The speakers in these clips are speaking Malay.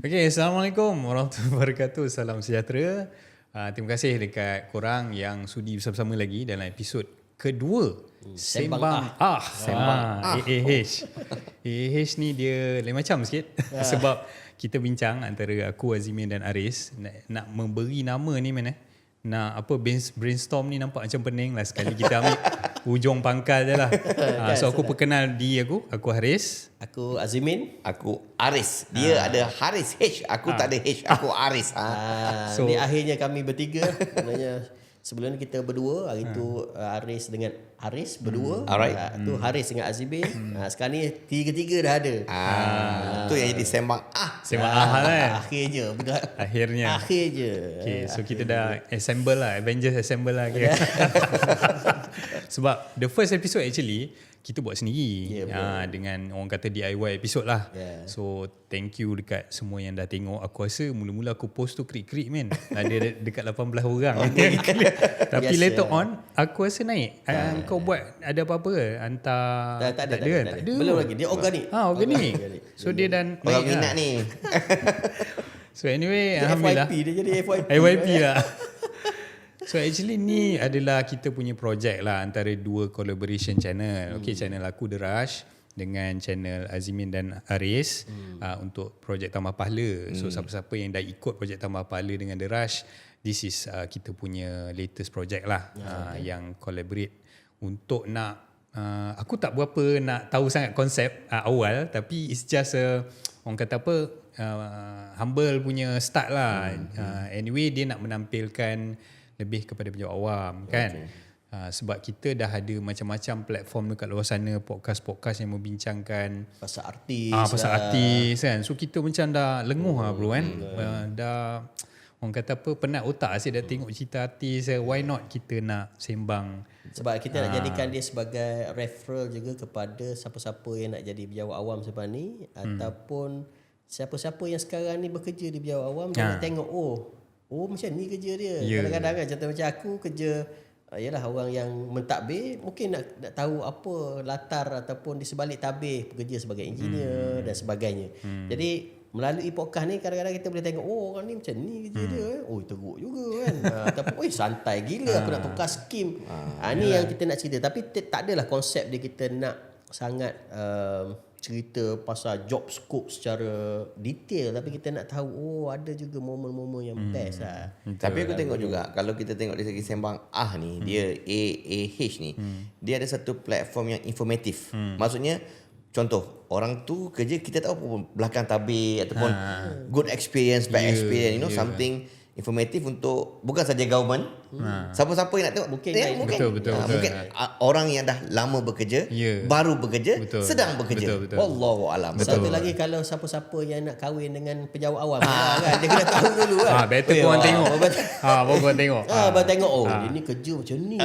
Okay, Assalamualaikum warahmatullahi wabarakatuh. Salam sejahtera. Terima kasih dekat korang yang sudi bersama-sama lagi dalam episod kedua Sembang AAH. AAH ni dia lain macam sikit sebab kita bincang antara aku, Azimin dan Aris nak memberi nama ni mana? Nak apa, brainstorm ni nampak macam pening lah. Sekali kita ambil ujung pangkal je lah. So aku perkenal diri aku Haris. Aku Azimin. Aku Aris. Dia ada Haris H. Aku tak ada H. Aku Aris. So ni akhirnya kami bertiga. Sebenarnya sebelum ni kita berdua. Hari tu Aris dengan Haris berdua. Alright. Tu Haris dengan Azimin. Sekarang ni tiga-tiga dah ada. Tu yang jadi sembang Sembang lah. Akhirnya. Akhirnya. Okay, so kita dah assemble lah. Avengers assemble lah. Okay. Sebab the first episode actually kita buat sendiri, dengan orang kata DIY episode lah. So thank you dekat semua yang dah tengok. Aku rasa mula-mula aku post tu krik-krik man, ada dekat 18 orang. Tapi later on aku rasa naik. Kau buat ada apa-apa ke? Hantar Tak ada. Belum lagi. Dia organik. Organik. So dia dan orang minat ni. So anyway, Dia alhamdulillah. FYP. Dia jadi FYP. FYP lah. So actually ni adalah kita punya projek lah antara dua collaboration channel. Okay, channel aku The Rush dengan channel Azimin dan Aris untuk projek Tambah Pahala. So siapa-siapa yang dah ikut projek Tambah Pahala dengan The Rush, this is kita punya latest project lah, yang collaborate untuk nak aku tak berapa nak tahu sangat konsep awal, tapi it's just orang kata apa, humble punya start lah. Anyway, dia nak menampilkan lebih kepada penjawab awam kan. Sebab kita dah ada macam-macam platform dekat luar sana, podcast-podcast yang membincangkan Pasal artis. pasal artis kan. So kita macam dah lenguh lah bro kan. Dah orang kata apa, penat otak asyik dah tengok cerita artis. Why not kita nak sembang. Sebab kita nak jadikan dia sebagai referral juga kepada siapa-siapa yang nak jadi penjawab awam sebab ni, ataupun siapa-siapa yang sekarang ni bekerja di penjawab awam, dia nak tengok oh macam ni kerja dia. Kadang-kadang kan contoh macam aku kerja, yalah orang yang mentadbir mungkin nak tahu apa latar ataupun di sebalik tabir bekerja sebagai engineer dan sebagainya. Jadi melalui podcast ni kadang-kadang kita boleh tengok orang ni macam ni kerja dia. Teruk juga kan. Ataupun santai gila aku nak tukar skim. Ni yang kita nak cerita, tapi tak adalah konsep dia kita nak sangat cerita pasal job scope secara detail, tapi kita nak tahu ada juga momen-momen yang best lah. Tapi aku tengok juga, kalau kita tengok dari segi sembang ni, dia AAH ni, dia ada satu platform yang informatif. Maksudnya contoh, orang tu kerja kita tahu apa belakang tabir ataupun good experience, bad experience, something informatif untuk bukan saja government. Siapa-siapa yang nak tengok mungkin. Betul. Mungkin orang yang dah lama bekerja, baru bekerja, sedang bekerja. Wallahu alam. Satu lagi, kalau siapa-siapa yang nak kahwin dengan penjawab awam kan, dia kena tahu dulu kan. Better korang tengok. Baru korang tengok. Baru tengok ini kerja macam ni.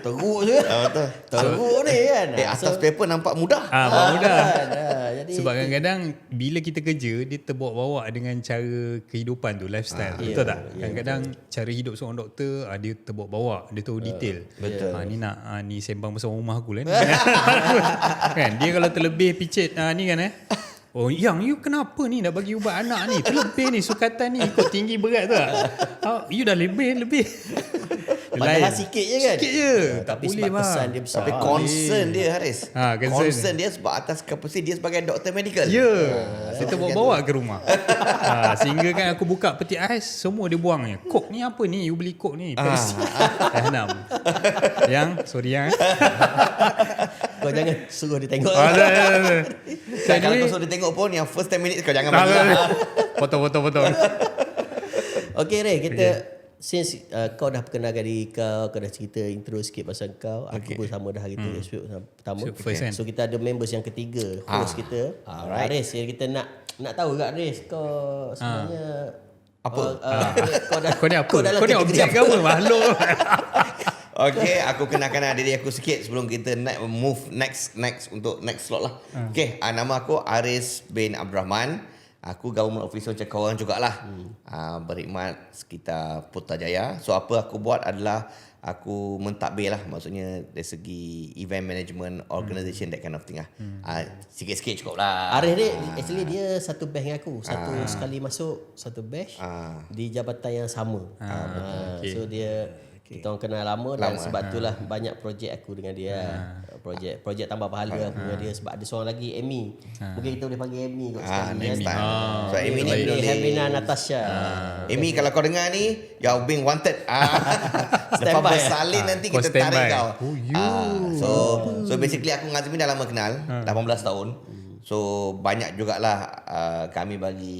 Teruk je. Betul. Teruk ni kan. Atas paper nampak mudah. Mudah. Jadi Sebab kadang-kadang bila kita kerja, dia terbawa-bawa dengan cara kehidupan tu, lifestyle. Betul tak? Kadang-kadang cara hidup seorang doktor, dia terbawa-bawa, dia tahu detail. Betul. Ni sembang pasal rumah aku lah ni. Kan dia kalau terlebih picit ni kan yang you kenapa ni nak bagi ubat anak ni terlebih ni, sukatan ni ikut tinggi berat tu tak? You dah lebih padahal sikit je kan. Sikit je. Tapi sebab pesan dia besar. Tapi concern dia Haris. Concern dia sebab atas kapasiti dia sebagai doktor medical. Dia terbawa-bawa ke rumah. Sehingga kan aku buka peti ais, semua dia buang ni. Kok ni apa ni? You beli kok ni. Enam. Sorry yang. Kau jangan suruh dia tengok. Kalau kau suruh dia tengok pun, yang first 10 minit kau jangan bagi. Potong. Okay Ray, kita since kau dah perkenalkan diri kau dah cerita intro sikit pasal kau, aku pun sama dah hari tu episode pertama. So kita ada members yang ketiga, host kita. Aris, kita nak tahu tak Aris, kau sebenarnya apa? Kau ni objek ke apa? Makhluk. Okay, aku kenalkan diri aku sikit sebelum kita move next untuk next slot lah. Okay, nama aku Aris bin Abdul Rahman. Aku government officer macam korang jugalah. Berkhidmat sekitar Putrajaya. So apa aku buat adalah aku mentadbir lah, maksudnya dari segi event management, organisation, that kind of thing lah. Sikit-sikit cukup lah. Arif ni actually dia satu batch dengan aku. Satu sekali masuk satu batch di jabatan yang sama. So dia kita orang kenal lama dan sebab itulah banyak projek aku dengan dia. Projek tambah pahala aku dengan dia sebab ada seorang lagi Amy. Mungkin kita boleh panggil Amy kot sekali kan. So Amy ni Hermina Natasha. Amy, kalau kau dengar ni, you're being wanted. Lepas bersalin nanti kita tarik kau. So basically aku dengan Azmi dah lama kenal, 18 tahun. So banyak jugalah kami bagi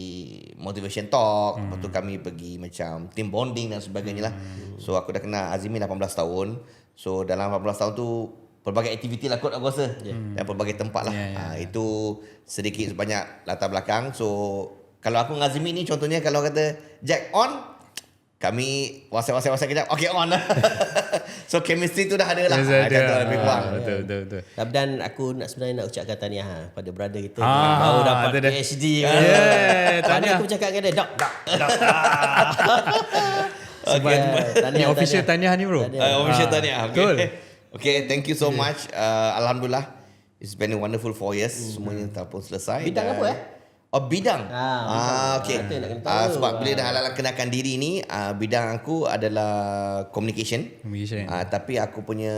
motivation talk, lepas tu kami pergi macam team bonding dan sebagainya lah. So aku dah kenal Azmi 18 tahun. So dalam 18 tahun tu pelbagai aktiviti lah kot aku rasa, dan pelbagai tempat lah. Itu sedikit sebanyak latar belakang. So kalau aku dengan Azmi ni contohnya, kalau kata Jack on, kami wasai kejap, okay on. So chemistry tu dah ada lah. Macam tu lebih kurang. Betul. Dan aku sebenarnya nak ucapkan tahniah pada brother kita baru dapat PhD. Tahniah. Aku bercakap dengan dia, Dok. Sebab ni official tahniah ni bro. Official tahniah. Betul. Okay, thank you so much. Alhamdulillah, it's been a wonderful 4 years. Semuanya telah pun selesai. Bidang apa bidang. Okay. Sebab bila dah halal kenalkan diri ni, bidang aku adalah communication. Tapi aku punya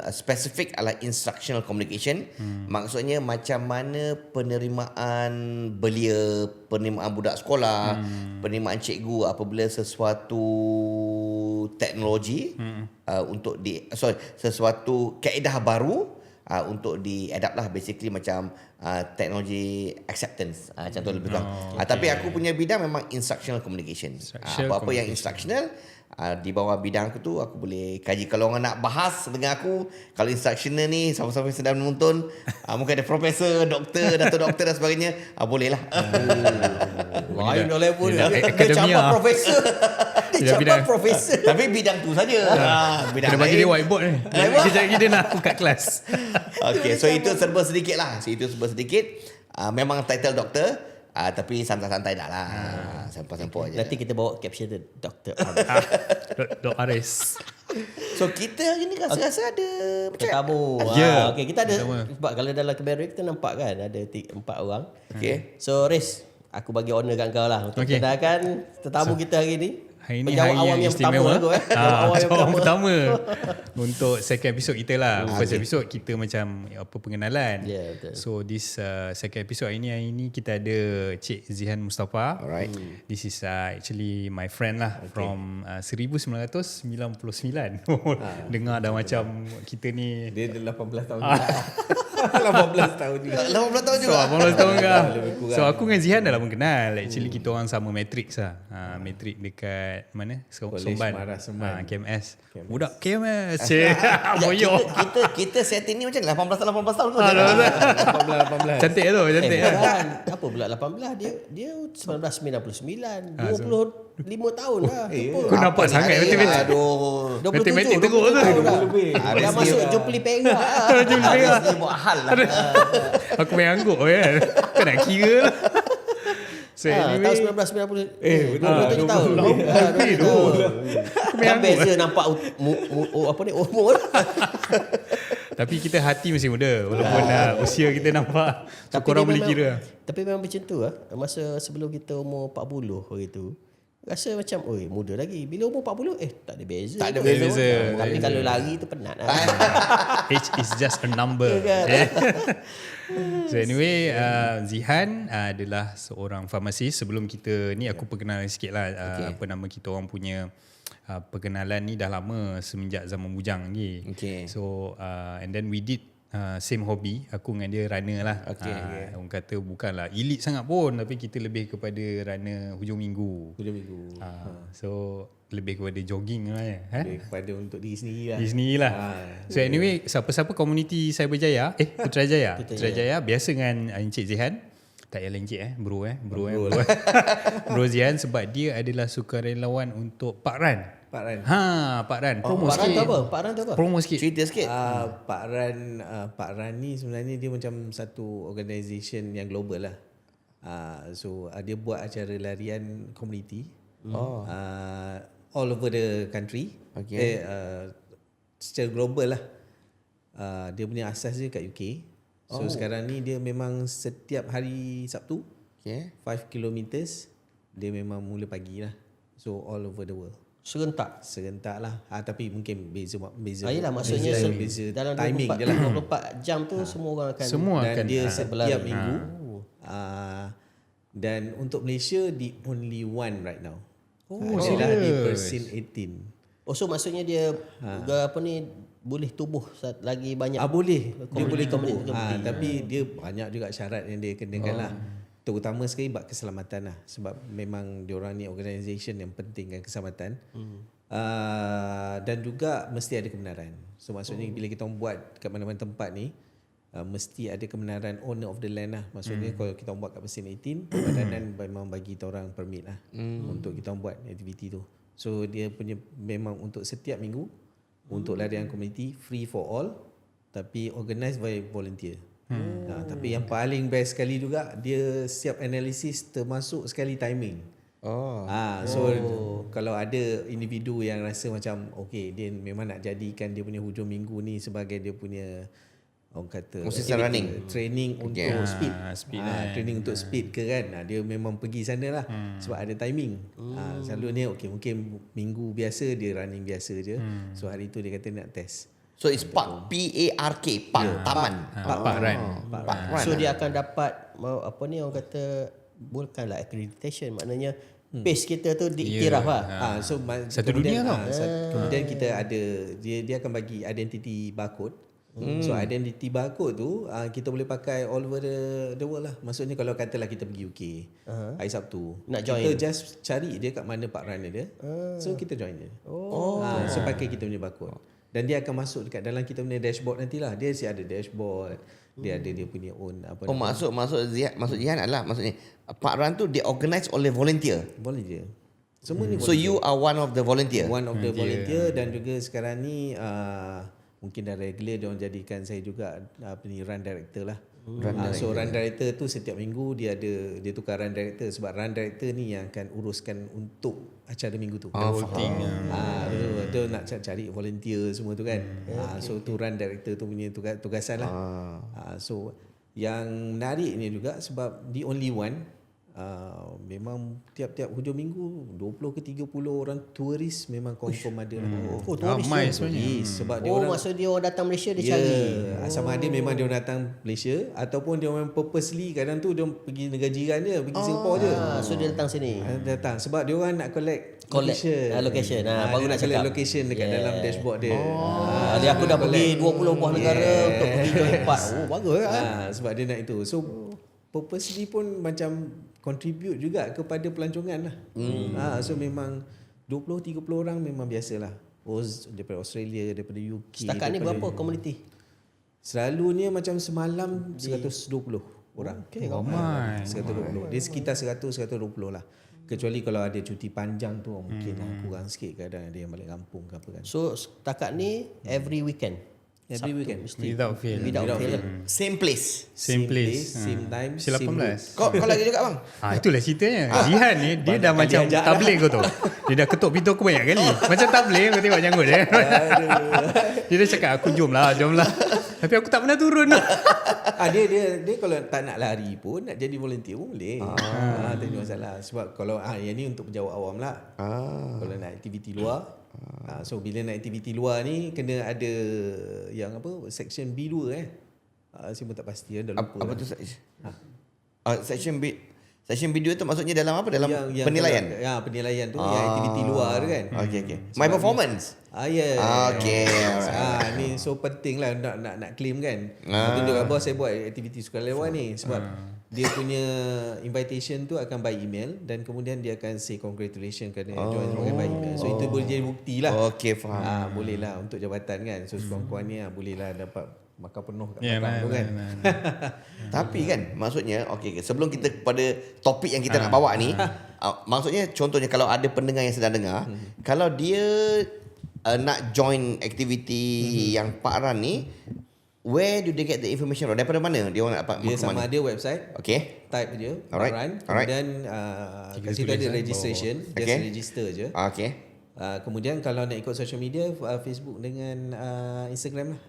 spesifik adalah instructional communication. Maksudnya macam mana penerimaan belia, penerimaan budak sekolah, penerimaan cikgu apabila sesuatu teknologi untuk sesuatu kaedah baru untuk di-adapt lah, basically macam teknologi acceptance, macam tu lebih kurang. Tapi aku punya bidang memang instructional communication. Apa-apa yang instructional, di bawah bidang aku tu aku boleh kaji. Kalau orang nak bahas dengan aku, kalau instructional ni siapa-siapa yang sedang menonton, mungkin ada profesor, doktor, datuk doktor dan sebagainya, boleh lah. Lain dah level dia. Akademia. Dia profesor. Dia capai profesor. Tapi bidang tu saja. Kena bagi dia whiteboard ni. Kejap lagi dia nak aku kat kelas. Okay, so itu serba sedikit lah. Memang title doktor, tapi santai-santai dah lah. Sampah-sampah je. Nanti kita bawa caption tu, Dr. Dok Aris. So kita hari ni rasa-rasa ada tetamu. Okay, kita ada sebab kalau dalam kamera kita nampak kan ada 4 orang. Okay. So Riz, aku bagi honor kat kau lah untuk kenalkan tetamu kita hari ni. Hari ni hari yang istimewa. Awam pertama untuk second episode kita lah. First episode kita macam pengenalan. Betul. So this second episode hari ni kita ada Cik Zihan Mustafa. Alright. This is actually my friend lah, from 1999. Dengar dah macam kita ni. Dia 18 tahun juga. 18 tahun juga. 18 tahun juga. 18 tahun kah? So aku dengan Zihan dah lama kenal. Actually kita orang sama matrix lah. Matrix dekat mana? Somban. KMS. Budak KMS. Boyok. Kita setting ni macam 18 tahun kot. 18. Cantik tu, cantik. Apa pula 18? Dia 1999. 25 tahun dah. Kau nampak sangat matematik. Aduh. 27 Matematik teruk tu. Dah masuk Jupli Perak. Dia buat hal lah. Aku main angguk kan. Kau nak kira lah. So anyway, tahun 1990. Betul tahun. Kan angguk. beza nampak umur. Tapi kita hati masih muda. Walaupun usia kita nampak. So korang boleh kira. Tapi memang macam tu lah. Masa sebelum kita umur 40 hari tu, rasa macam muda lagi. Bila umur 40 tak ada beza. Tak ada beza. Tapi kalau lari tu penat lah. Age is just a number. So anyway, Zihan adalah seorang farmasis. Sebelum kita ni aku perkenalan sikit lah. Apa nama kita orang punya perkenalan ni dah lama, semenjak zaman bujang lagi. So and then we did same hobby. Aku dengan dia runner lah. Orang kata bukanlah elite sangat pun, tapi kita lebih kepada runner hujung minggu. So lebih kepada jogging lah ya. Lebih kepada untuk diri sendiri lah. Diri sendiri lah. So anyway, siapa-siapa komuniti Cyberjaya, Putrajaya. Putrajaya biasa dengan Encik Zihan. Tak payah Encik bro. Bro Zihan, sebab dia adalah sukarelawan untuk Pak Ran. Pak Ran. Promo sikit. Pak Ran tu apa? Promo sikit. Cerita sikit. Pak Ran ni sebenarnya dia macam satu organisation yang global lah. So dia buat acara larian community. All over the country. secara global lah. Dia punya asas dia kat UK. So sekarang ni dia memang setiap hari Sabtu Okay. 5 kilometers dia memang mula pagi lah. So all over the world. Serentak. Serentak lah. Tapi mungkin beza Yelah, maksudnya beza dalam timing 24, je lah. 24 jam tu semua orang akan Semua Dan akan dia berlari. setiap minggu. Dan untuk Malaysia the only one right now. Adalah di Persin 18. Oh, so maksudnya dia apa ni boleh tubuh lagi banyak. Boleh. Dia boleh community. tubuh. Tapi dia banyak juga syarat yang dia kenakan lah. Terutama sekali bab keselamatan lah. Sebab memang diorang ni organisation yang pentingkan keselamatan. Dan juga mesti ada kebenaran. So maksudnya bila kita buat kat mana-mana tempat ni, mesti ada kebenaran owner of the land lah. Maksudnya kalau kita buat kat Persin 18, padanan memang bagi kita orang permit lah untuk kita buat aktiviti tu. So dia punya memang untuk setiap minggu untuk larian community, free for all, tapi organised by volunteer. Tapi yang paling best sekali juga, dia siap analisis termasuk sekali timing. So kalau ada individu yang rasa macam okay, dia memang nak jadikan dia punya hujung minggu ni sebagai dia punya orang kata Consistent running. training untuk speed. Training untuk speed ke kan. Dia memang pergi sana lah sebab ada timing. Selalunya okay, mungkin minggu biasa dia running biasa je. So hari tu dia kata nak test. So it's park, P-A-R-K, park, taman. Park run. Park run. So dia akan dapat apa ni orang kata bukanlah accreditation, maknanya pace kita tu diiktiraf lah. So Satu dunia tau. Kemudian kita ada dia akan bagi identity barcode. So identity barcode tu kita boleh pakai all over the world lah. Maksudnya kalau katalah kita pergi UK hari Sabtu, Nak kita join. just cari dia kat mana park run dia. So kita join dia. So pakai kita punya barcode. Dan dia akan masuk dekat dalam kita punya dashboard nantilah. Dia mesti ada dashboard. Dia ada dia punya own apa Maksud Jihan adalah maksudnya park run tu dia organised oleh volunteer. volunteer. Semua ni So you are one of the volunteer. one of the volunteer dan juga sekarang ni mungkin dah regular dia orang jadikan saya juga apa ni run director lah. So run director tu setiap minggu dia tukar run director sebab run director ni yang akan uruskan untuk acara minggu tu. Voting. Dia nak cari volunteer semua tu kan. So tu run director tu punya tugasan lah. So yang menarik ni juga sebab the only one memang tiap-tiap hujung minggu 20 ke 30 orang turis memang confirm ada lah. Oh, turis Ramai tu. sebenarnya. Sebab dia Oh, orang maksud dia orang datang Malaysia dia cari. sama ada memang dia orang datang Malaysia ataupun dia orang purposely kadang tu dia orang pergi negara jiran dia, pergi Singapore je. So dia datang sini. Datang sebab dia orang nak collect location. Location. dia Baru nak collect cakap. location dekat dalam dashboard dia. Dia aku dah pergi 20 buah negara untuk pergi join part. Oh, bagus Sebab dia nak itu. So purposely pun macam contribute juga kepada pelancongan lah. So memang 20-30 orang memang biasalah. Daripada Australia, daripada UK. Setakat ni berapa komuniti? Selalunya macam semalam 120 orang. Okay, Ramai. 120. Dia sekitar 100-120 lah. Kecuali kalau ada cuti panjang tu mungkin kurang sikit, kadang ada yang balik kampung ke apa kan. So setakat ni every weekend. Every Sabtu weekend. mesti. Without fail. Without fail. Same place. Same place. Same time, Mesti 18. Kau lagi juga bang? Itulah ceritanya. Jihan ni dia dah macam tabligh kau tu. Dia dah ketuk pintu aku banyak kali. Macam tabligh kau tengok janggut dia. Dia dah cakap aku jom lah. Tapi aku tak pernah turun. Dia kalau tak nak lari pun, nak jadi volunteer pun boleh. Tak ada masalah. Sebab kalau yang ni untuk penjawat awam lah. Kalau nak aktiviti luar, so bila nak aktiviti luar ni kena ada yang apa section B2 saya pun tak pasti dah lupa. Apa tu section B2 tu maksudnya dalam apa? Dalam yang penilaian. Penilaian tu yang aktiviti luar tu kan. Okay. My performance. Okay. Ni so penting lah nak claim kan. Tunjuk kat bos saya buat aktiviti sukarelawan ni sebab dia punya invitation tu akan by email dan kemudian dia akan say congratulations kerana join sebagai by email. So itu boleh jadi bukti lah. Okay, faham. Boleh lah untuk jabatan kan. So sekurang-kurang ni boleh lah dapat makan penuh kat Ya, belakang tu kan. Tapi kan maksudnya sebelum kita kepada topik yang kita nak bawa ni, maksudnya contohnya kalau ada pendengar yang sedang dengar, kalau dia nak join aktiviti yang Pak Ran ni, where do they get the information? Daripada mana dia orang nak dapat? Dia sama ada website. Okay. Type je Alright. Run. Alright. Kemudian kat situ ada registration. Just Okay. register je. Okay. Kemudian kalau nak ikut social media, Facebook dengan Instagram lah.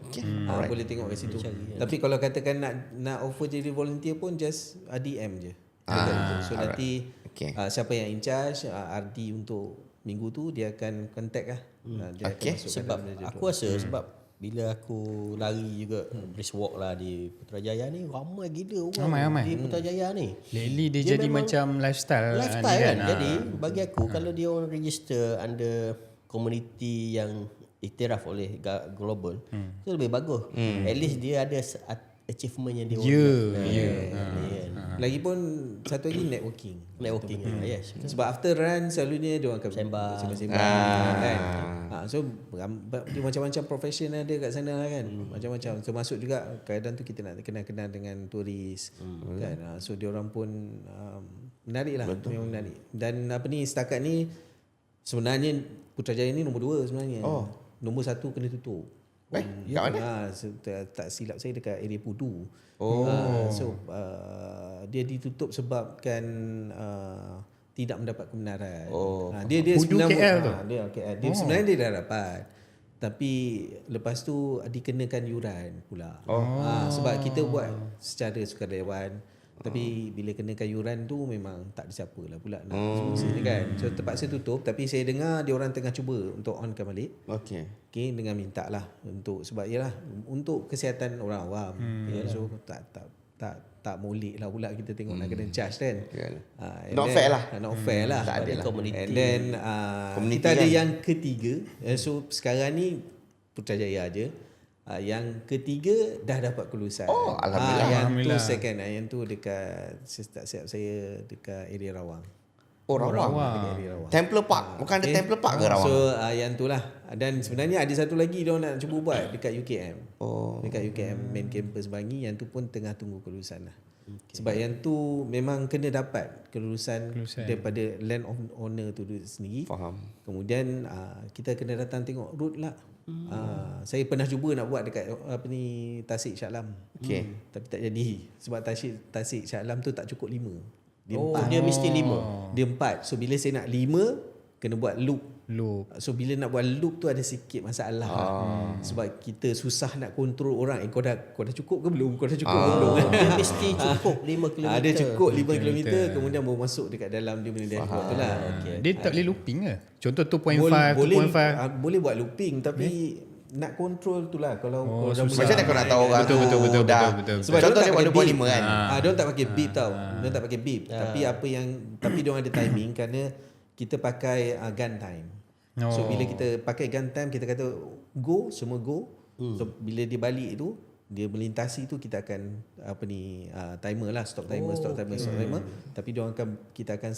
Boleh tengok kat situ. Tapi kalau katakan nak offer jadi volunteer pun just DM je. So nanti siapa yang in charge RD untuk minggu tu dia akan contact lah. Dia akan masukkan Sebab dalam jadual. aku rasa sebab bila aku lari juga brisk walk lah di Putrajaya ni, ramai gila orang Ramai. di Putrajaya ni. Lately dia jadi memang macam lifestyle lifestyle ni kan. Jadi bagi aku kalau dia orang register under komuniti yang iktiraf oleh global, itu lebih bagus. At least dia ada achievement yang dia Lagipun satu lagi networking. yes. Sebab after run selalunya dia orang akan sembang kan. So dia macam-macam profession ada kat sana lah kan. Macam-macam. Termasuk juga kadang tu kita nak kenal-kenal dengan turis kan. So dia orang pun menarik lah. Memang menarik. Dan setakat ni sebenarnya Putrajaya ni nombor 2 sebenarnya. Nombor 1 kena tutup. Kat mana? Tak silap saya dekat area Pudu. So dia ditutup sebabkan tidak mendapat kebenaran. Dia Pudu sebenarnya KL tu? Dia KL. Dia sebenarnya dia dah dapat. Tapi lepas tu dikenakan yuran pula. Sebab kita buat secara sukarelawan. Tapi bila kenakan yuran tu memang tak ada siapa lah pula nak sini kan. So terpaksa tutup. Tapi saya dengar dia orang tengah cuba untuk onkan balik. Okay, dengan minta lah untuk sebab yalah untuk kesihatan orang awam. So tak molek lah pula kita tengok nak kena charge kan. Not fair lah. Not fair lah. Tak adil lah. And then kita ada yang ketiga. So sekarang ni Putrajaya aje. Yang ketiga dah dapat kelulusan. Alhamdulillah. Yang Alhamdulillah. tu second. Yang tu dekat tak siap saya dekat area Rawang. Rawang. Dekat area Rawang. Temple Park. Bukan ada Temple Park ke Rawang? So yang tu lah. Dan sebenarnya ada satu lagi dia nak cuba buat dekat UKM. Dekat UKM main campus Bangi. Yang tu pun tengah tunggu kelulusan lah. Sebab yang tu memang kena dapat kelulusan daripada land owner tu sendiri. Faham. Kemudian kita kena datang tengok road lah. Saya pernah cuba nak buat dekat Tasik Shah Alam. Tapi tak jadi. Sebab Tasik Shah Alam tu tak cukup 5. Dia 4. Dia mesti 5. Dia 4. So bila saya nak 5 kena buat loop. So bila nak buat loop tu ada sikit masalah. Sebab kita susah nak kontrol orang. Kau dah cukup ke belum? Kau dah cukup ke belum? Dia mesti cukup 5 km. Dia cukup 5 km. Kemudian baru masuk dekat dalam dia punya dashboard tu lah. Dia tak boleh looping ke? Contoh 2.5, 2.5. Boleh buat looping tapi nak kontrol tu lah. Kalau dah Macam mana kau nak tahu orang Betul. Sebab contoh dia buat 2.5 kan. Dia tak pakai beep tau. Dia tak pakai beep. Tapi dia ada timing kerana kita pakai gun time. So bila kita pakai gun time, kita kata go, semua go. So bila dia balik tu, dia melintasi tu kita akan timer lah, stop timer. Tapi kita akan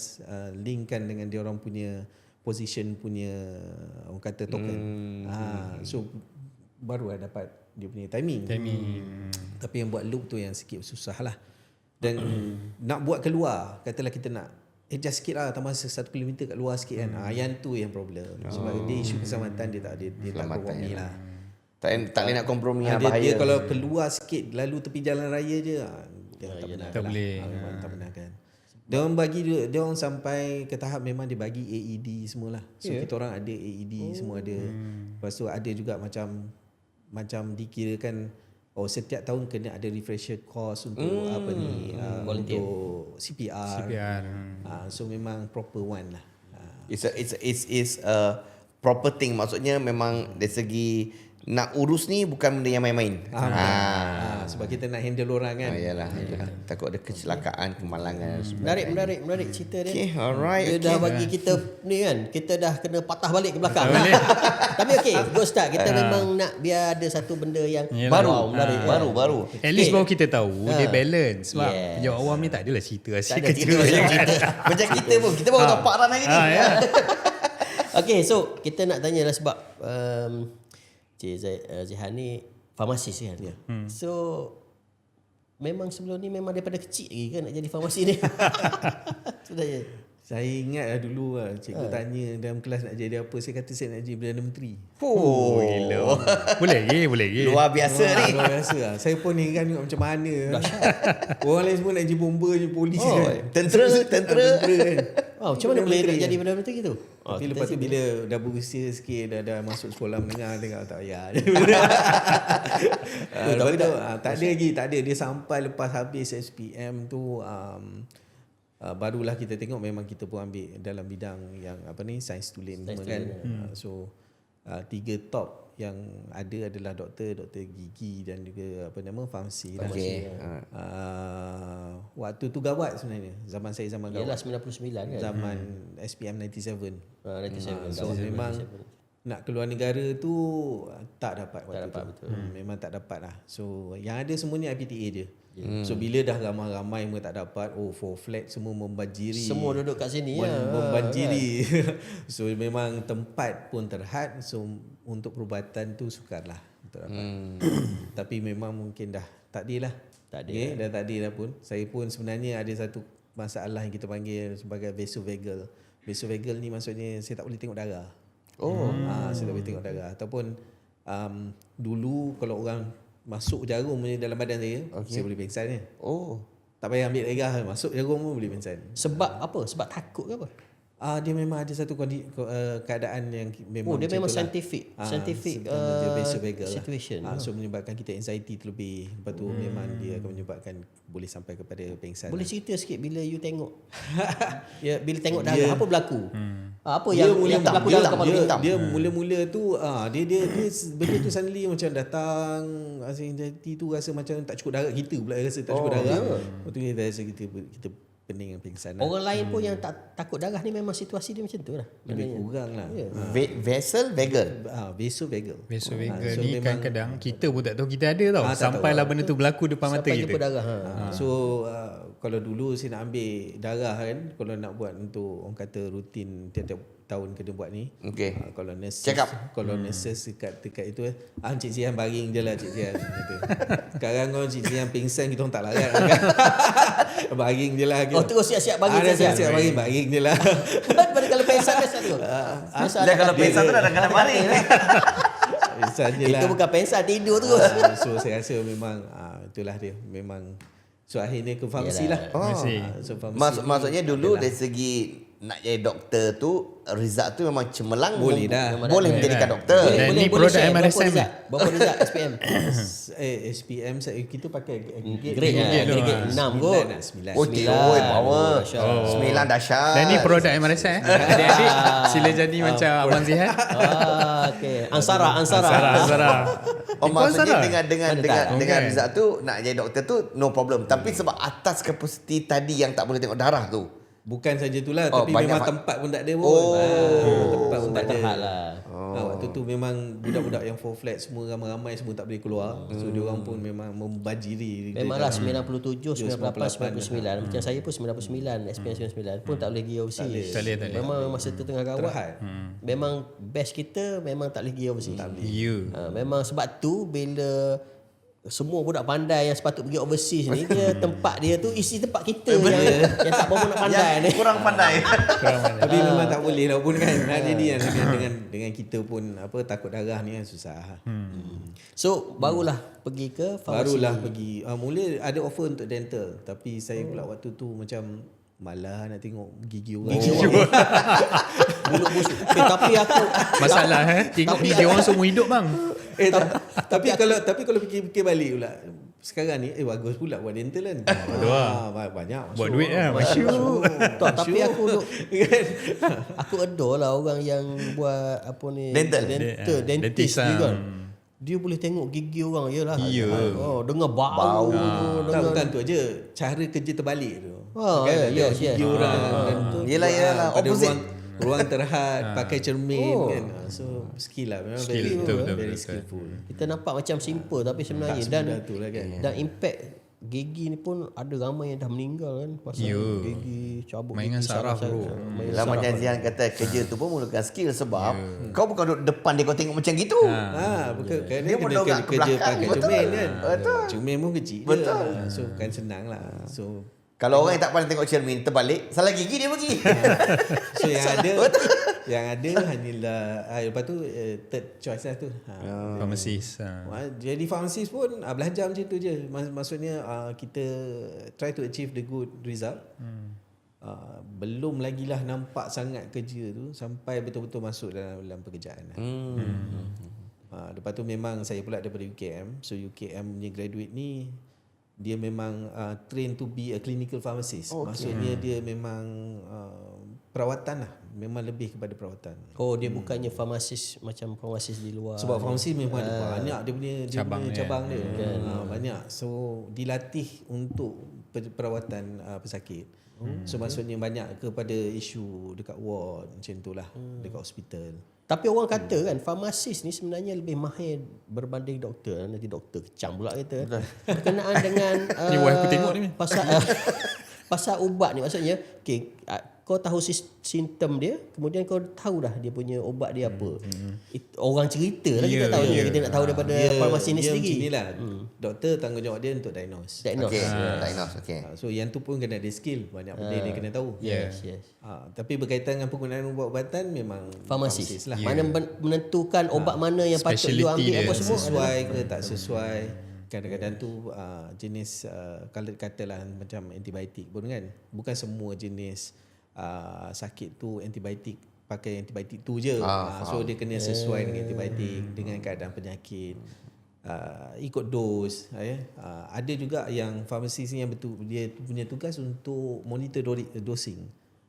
linkkan dengan dia orang punya position punya orang kata token. So baru dapat dia punya timing. Tapi yang buat loop tu yang sikit susah lah. Dan nak buat keluar, katalah kita nak adjust sikit lah, tambah 1 km kat luar sikit kan. Yang tu yang problem. Sebab dia isu keselamatan dia tak kompromi lah. Tak boleh nak kompromi lah, dia bahaya. kalau keluar sikit lalu tepi jalan raya je, dia tak boleh. Tak benar kan. Dia orang sampai ke tahap memang dia bagi AED semualah. So kita orang ada AED semua ada. Lepas tu ada juga macam dikirakan setiap tahun kena ada refresher course untuk untuk CPR. So memang proper one lah. It's a proper thing. Maksudnya memang dari segi nak urus ni bukan benda yang main-main. Sebab kita nak handle orang kan. Yalah. Takut ada kecelakaan, kemalangan. Menarik cerita dia. Okay, alright. Dia dah bagi kita ni kan, kita dah kena patah balik ke belakang. Tapi good start. Kita memang nak biar ada satu benda yang baru. At least baru kita tahu dia balance. Sebab yang awam ni tak adalah cerita asyik Cerita macam kita pun. Kita baru tahu Pak Ran hari ni. Okay, so kita nak tanya lah sebab Cik Zihan ni farmasis kan. So memang sebelum ni memang daripada kecil lagi kan nak jadi farmasi ni. Sebenarnya Saya ingat lah dulu lah cikgu tanya dalam kelas nak jadi apa. Saya kata saya nak jadi Perdana Menteri. Gila. Boleh lagi. Luar biasa ni. Luar biasa lah. Saya pun ni kan tengok macam mana. Orang lain semua nak jadi bomba je, polis kan. Tentera kan. Macam mana boleh nak jadi benda-benda gitu? Tapi lepas tu bila dah berusia sikit, dah masuk sekolah menengah, tengok tak payah. Lepas tu tak ada. Dia sampai lepas habis SPM tu barulah kita tengok memang kita pun ambil dalam bidang yang sains tulen semua kan. So 3 top yang ada adalah doktor gigi dan juga farmasi lah. Okay. Waktu tu gawat sebenarnya. Zaman gawat. Yalah 99 kan. Zaman SPM 97. 97. So memang nak keluar negara tu tak dapat waktu tu. Betul. Memang tak dapat lah. So yang ada semuanya IPTA je. So bila dah ramai-ramai semua tak dapat, for flat semua membanjiri. Semua duduk kat sini membanjiri. So memang tempat pun terhad. So untuk perubatan tu sukarlah untuk dapat. Tapi memang mungkin dah takdir lah. Dah takdir dah pun. Saya pun sebenarnya ada satu masalah yang kita panggil sebagai vasovagal. Vasovagal ni maksudnya saya tak boleh tengok darah. Saya tak boleh tengok darah. Ataupun dulu kalau orang masuk jarum dalam badan saya, saya boleh pingsan ni. Tak payah ambil darah, masuk jarum pun boleh pingsan. Sebab apa? Sebab takut ke apa? Dia memang ada satu keadaan yang memang dia memang scientific situation. So menyebabkan kita anxiety terlebih. Lepas tu memang dia akan menyebabkan boleh sampai kepada pingsan. Boleh cerita sikit bila you tengok bila tengok darah apa berlaku? Apa yang berlaku dalam kepala you? Dia mula-mula tu dia benda tu suddenly macam datang, anxiety tu rasa macam tak cukup darah, kita pula rasa tak cukup darah. Lepas tu kita rasa kita pening dan pingsan. Orang lain pun yang takut darah ni memang situasi dia macam tu lah. Lebih kurang lah. Vasovagal. Vasovagal. Vasovagal ni kadang-kadang kita pun tak tahu kita ada tau. Sampailah benda tu berlaku depan mata kita. Sampai jumpa darah. So kalau dulu saya nak ambil darah kan, kalau nak buat untuk orang kata rutin tiap-tiap tahun kena buat ni. Kalau nurses, check up. Kalau nurses dekat itu Cik Zian baring je lah Cik Zian. Sekarang kalau Cik Zian pingsan kita orang tak larat kan. Baring je lah. Terus siap-siap baring. Siap-siap baring je lah. Pada kalau pingsan biasa tu. Kalau pingsan tu dah kena baring. Itu bukan pingsan, tidur terus. So saya rasa memang itulah dia. Memang so akhirnya ke farmasi lah. So, maksudnya dulu dari segi nak jadi doktor tu, result tu memang cemerlang, boleh dah. Boleh menjadikan doktor. Dan ni produk MRSM. Berapa result SPM? SPM kita pakai grade 6 kot. 9. Power. 9 dahsyat. Dan ni produk MRSM. Adik-adik sila jadi macam Abang Zihan. Okay. Ansara. Maksudnya dengan result tu nak jadi doktor tu no problem. Tapi sebab atas kapasiti tadi yang tak boleh tengok darah tu. Bukan saja itulah, tapi memang tempat pun tak ada pun. Tempat pun tak ada lah. Waktu tu memang budak-budak yang 4 flat semua ramai-ramai semua tak boleh keluar. So diorang pun memang membanjiri. Memanglah 97, 98, 99. Macam saya pun 99, SPM 99 pun tak boleh pergi overseas. Tak boleh. Memang masa tu tengah gawat. Memang best kita memang tak boleh pergi overseas. Memang sebab tu bila semua budak pandai yang sepatut pergi overseas ni, dia tempat dia tu isi tempat kita yang tak berapa nak pandai ni. Kurang pandai. Tapi memang tak boleh lah pun kan. Jadi dengan kita pun takut darah ni kan susah. So barulah pergi ke farmasi. Mula ada offer untuk dental, tapi saya pula waktu tu macam malah nak tengok gigi orang. Mulut busuk. Tapi aku masalah tengok gigi orang semua hidup bang. Tapi kalau fikir balik pula, sekarang ni bagus pula buat dental kan. Banyak buat duit lah. Tapi aku adore lah orang yang buat apa ni, dentist ni kan. Dia boleh tengok gigi orang je lah. Dengar bau. Bukan tu aja, cara kerja terbalik tu. Gigi orang. Yelah opposite. Ruang terhad, pakai cermin kan. So skill lah, memang very skillful. Kita nampak macam simple tapi sebenarnya dan impact gigi ni pun ada ramai yang dah meninggal kan pasal gigi cabut. Mainan saraf bro. Macam Zian kata, kerja tu pun memerlukan skill sebab kau bukan duduk depan dia kau tengok macam gitu. Bukan kan dia pun kena kerja pakai cermin kan. Betul. Cermin pun kecil je. So kan senang lah. So kalau orang yang tak pandai tengok cermin terbalik, salah gigi dia pergi. So yang ada hanyalah lepas tu third choice lah tu. Pharmacist. Jadi pharmacist pun belajar macam tu je. Maksudnya kita try to achieve the good result. belum lagi lah nampak sangat kerja tu sampai betul-betul masuk dalam pekerjaan. Lepas tu memang saya pula daripada UKM. So UKM punya graduate ni dia memang train to be a clinical pharmacist. Maksudnya dia memang perawatan lah. Memang lebih kepada perawatan. Oh, dia bukannya farmasis macam farmasis di luar. Sebab farmasi memang ada banyak dia punya cabang dia. Banyak. So dilatih untuk perawatan pesakit. So maksudnya banyak kepada isu dekat ward macam tu lah, dekat hospital. Tapi orang kata kan farmasis ni sebenarnya lebih mahir berbanding doktor. Nanti doktor kecam pula kita. Berkenaan dengan Ni wife aku tengok ni. pasal ubat ni, maksudnya kau tahu simptom dia, kemudian kau tahu dah dia punya ubat dia apa. Orang cerita lah kita tahu ni, kita nak tahu daripada farmasi ni sendiri. Macam inilah. Doktor tanggungjawab dia untuk diagnose. Diagnose. So yang tu pun kena ada skill, banyak benda dia kena tahu. Yes. Tapi berkaitan dengan penggunaan ubat-ubatan memang Farmasis lah. Mana menentukan ubat mana yang patut you ambil apa semua sesuai ke tak sesuai. Kadang-kadang tu jenis kalau katalah macam antibiotik pun kan, bukan semua jenis sakit tu antibiotik pakai antibiotik tu je. So dia kena sesuai dengan antibiotik, dengan keadaan penyakit, ikut dos. Ada juga yang farmasis yang betul dia punya tugas untuk monitor dosing.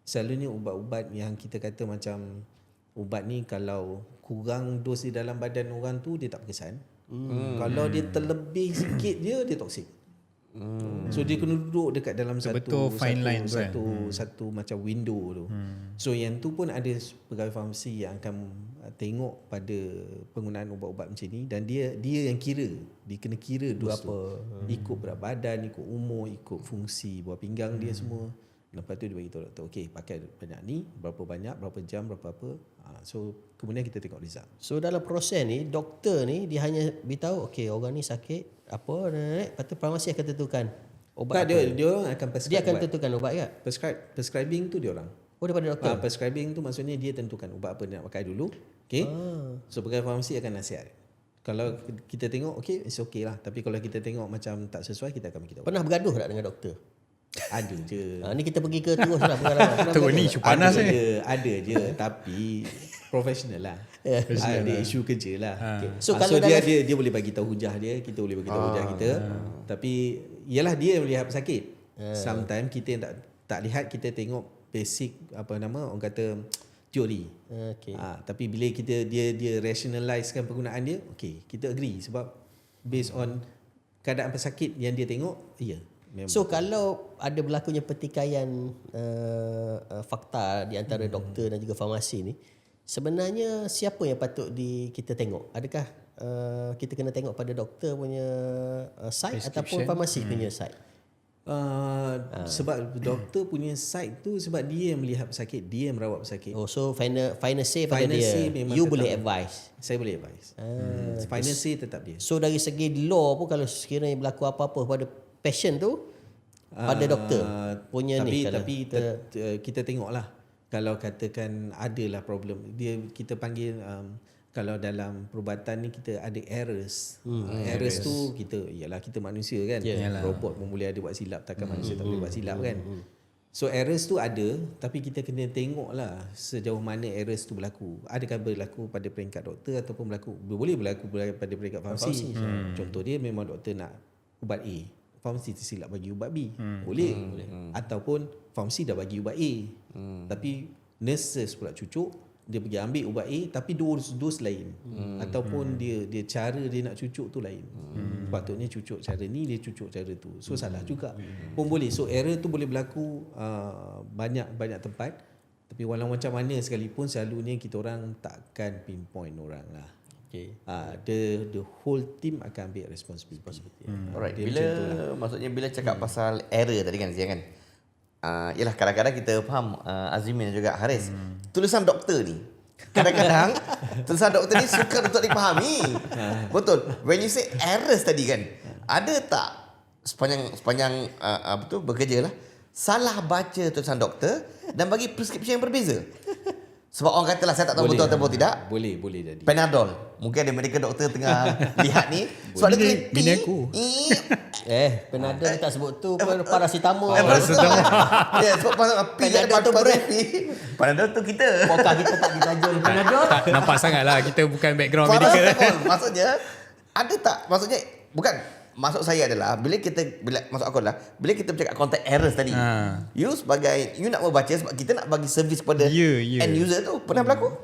Selalunya ubat-ubat yang kita kata macam ubat ni kalau kurang dos di dalam badan orang tu dia tak berkesan. Kalau dia terlebih sikit dia toksik. So dia kena duduk dekat dalam satu macam window tu. So yang tu pun ada pegawai farmasi yang akan tengok pada penggunaan ubat-ubat macam ni, dan dia yang kira, dia kena kira dos tu. Ikut berat badan, ikut umur, ikut fungsi buah pinggang dia semua. Lepas tu dia bagi tahu doktor, okey pakai banyak ni, berapa banyak, berapa jam, berapa apa. So kemudian kita tengok result. So dalam proses ni doktor ni dia hanya beritahu okey orang ni sakit apa, lepas tu farmasi akan tentukan ubat apa. Dia orang akan prescribe. Dia akan tentukan ubat ke? Prescribing tu dia orang. Oh, daripada doktor. Prescribing tu maksudnya dia tentukan ubat apa dia nak pakai dulu. Okey. So pegawai farmasi akan nasihat. Kalau kita tengok okey, it's okay lah. Tapi kalau kita tengok macam tak sesuai, kita akan bagi tahu. Pernah bergaduh tak dengan doktor? Ada je. Ni kita pergi ke terus lah pengalaman. Terus ni isu panas ada je tapi profesional lah. Ada isu kerja lah. So, So dia boleh bagi tahu hujah dia, kita boleh bagi tahu hujah kita. Tapi ialah dia yang melihat pesakit. Sometimes kita yang tak lihat, kita tengok basic orang kata teori. Tapi bila dia rationalizekan penggunaan dia, kita agree sebab based on keadaan pesakit yang dia tengok, memang. So kalau ada berlakunya pertikaian fakta di antara doktor dan juga farmasi ni, sebenarnya siapa yang patut kita tengok? Adakah kita kena tengok pada doktor punya side ataupun farmasi punya side? Sebab doktor punya side tu sebab dia yang melihat pesakit, dia yang merawat pesakit. Oh, so final say pada dia. You boleh advise. Saya boleh advise. Final say tetap dia. So dari segi law pun kalau sekiranya berlaku apa-apa pada patient tu pada doktor punya tapi kita tengoklah kalau katakan adalah problem dia, kita panggil kalau dalam perubatan ni kita ada errors. Errors tu kita manusia kan. Robot pun boleh ada buat silap, takkan manusia tak boleh buat silap kan. So errors tu ada, tapi kita kena tengoklah sejauh mana errors tu berlaku. Adakah berlaku pada peringkat doktor ataupun boleh berlaku pada peringkat farmasi. Contoh dia memang doktor nak ubat A, farmasi tersilap bagi ubat B. Boleh. Ataupun farmasi dah bagi ubat A, tapi nurses pula cucuk, dia pergi ambil ubat A tapi dos lain. Ataupun dia cara dia nak cucuk tu lain. Patutnya cucuk cara ni, dia cucuk cara tu. So salah juga. Pun boleh. So error tu boleh berlaku banyak tempat. Tapi walau macam mana sekalipun, selalunya kita orang takkan pinpoint orang lah. The whole team akan ambil responsibility. Alright. Maksudnya bila cakap pasal error tadi kan Zia kan, yalah kadang-kadang kita faham Azimin dan juga Haris, tulisan doktor ni kadang-kadang tulisan doktor ni sukar untuk dipahami. Betul. When you say errors tadi kan, ada tak sepanjang bekerja lah, salah baca tulisan doktor dan bagi prescription yang berbeza? Sebab orang katalah saya tak tahu betul ataupun tidak. Boleh jadi. Panadol. Mungkin ada medical doktor tengah lihat ni. Sebab dia kena Bini aku. Panadol dia tak sebut tu pun paracetamol. Ya, sebab pasal P ada Panadol tu brand. Panadol tu kita. Pokah kita tak ditajuk Panadol. Tak nampak sangat lah kita bukan background medical. Paracetamol. Maksudnya ada tak? Maksudnya bukan. Maksud saya adalah maksud aku adalah bila kita bercakap contact errors tadi. You sebagai you nak membaca sebab kita nak bagi servis kepada end user tu. Pernah berlaku?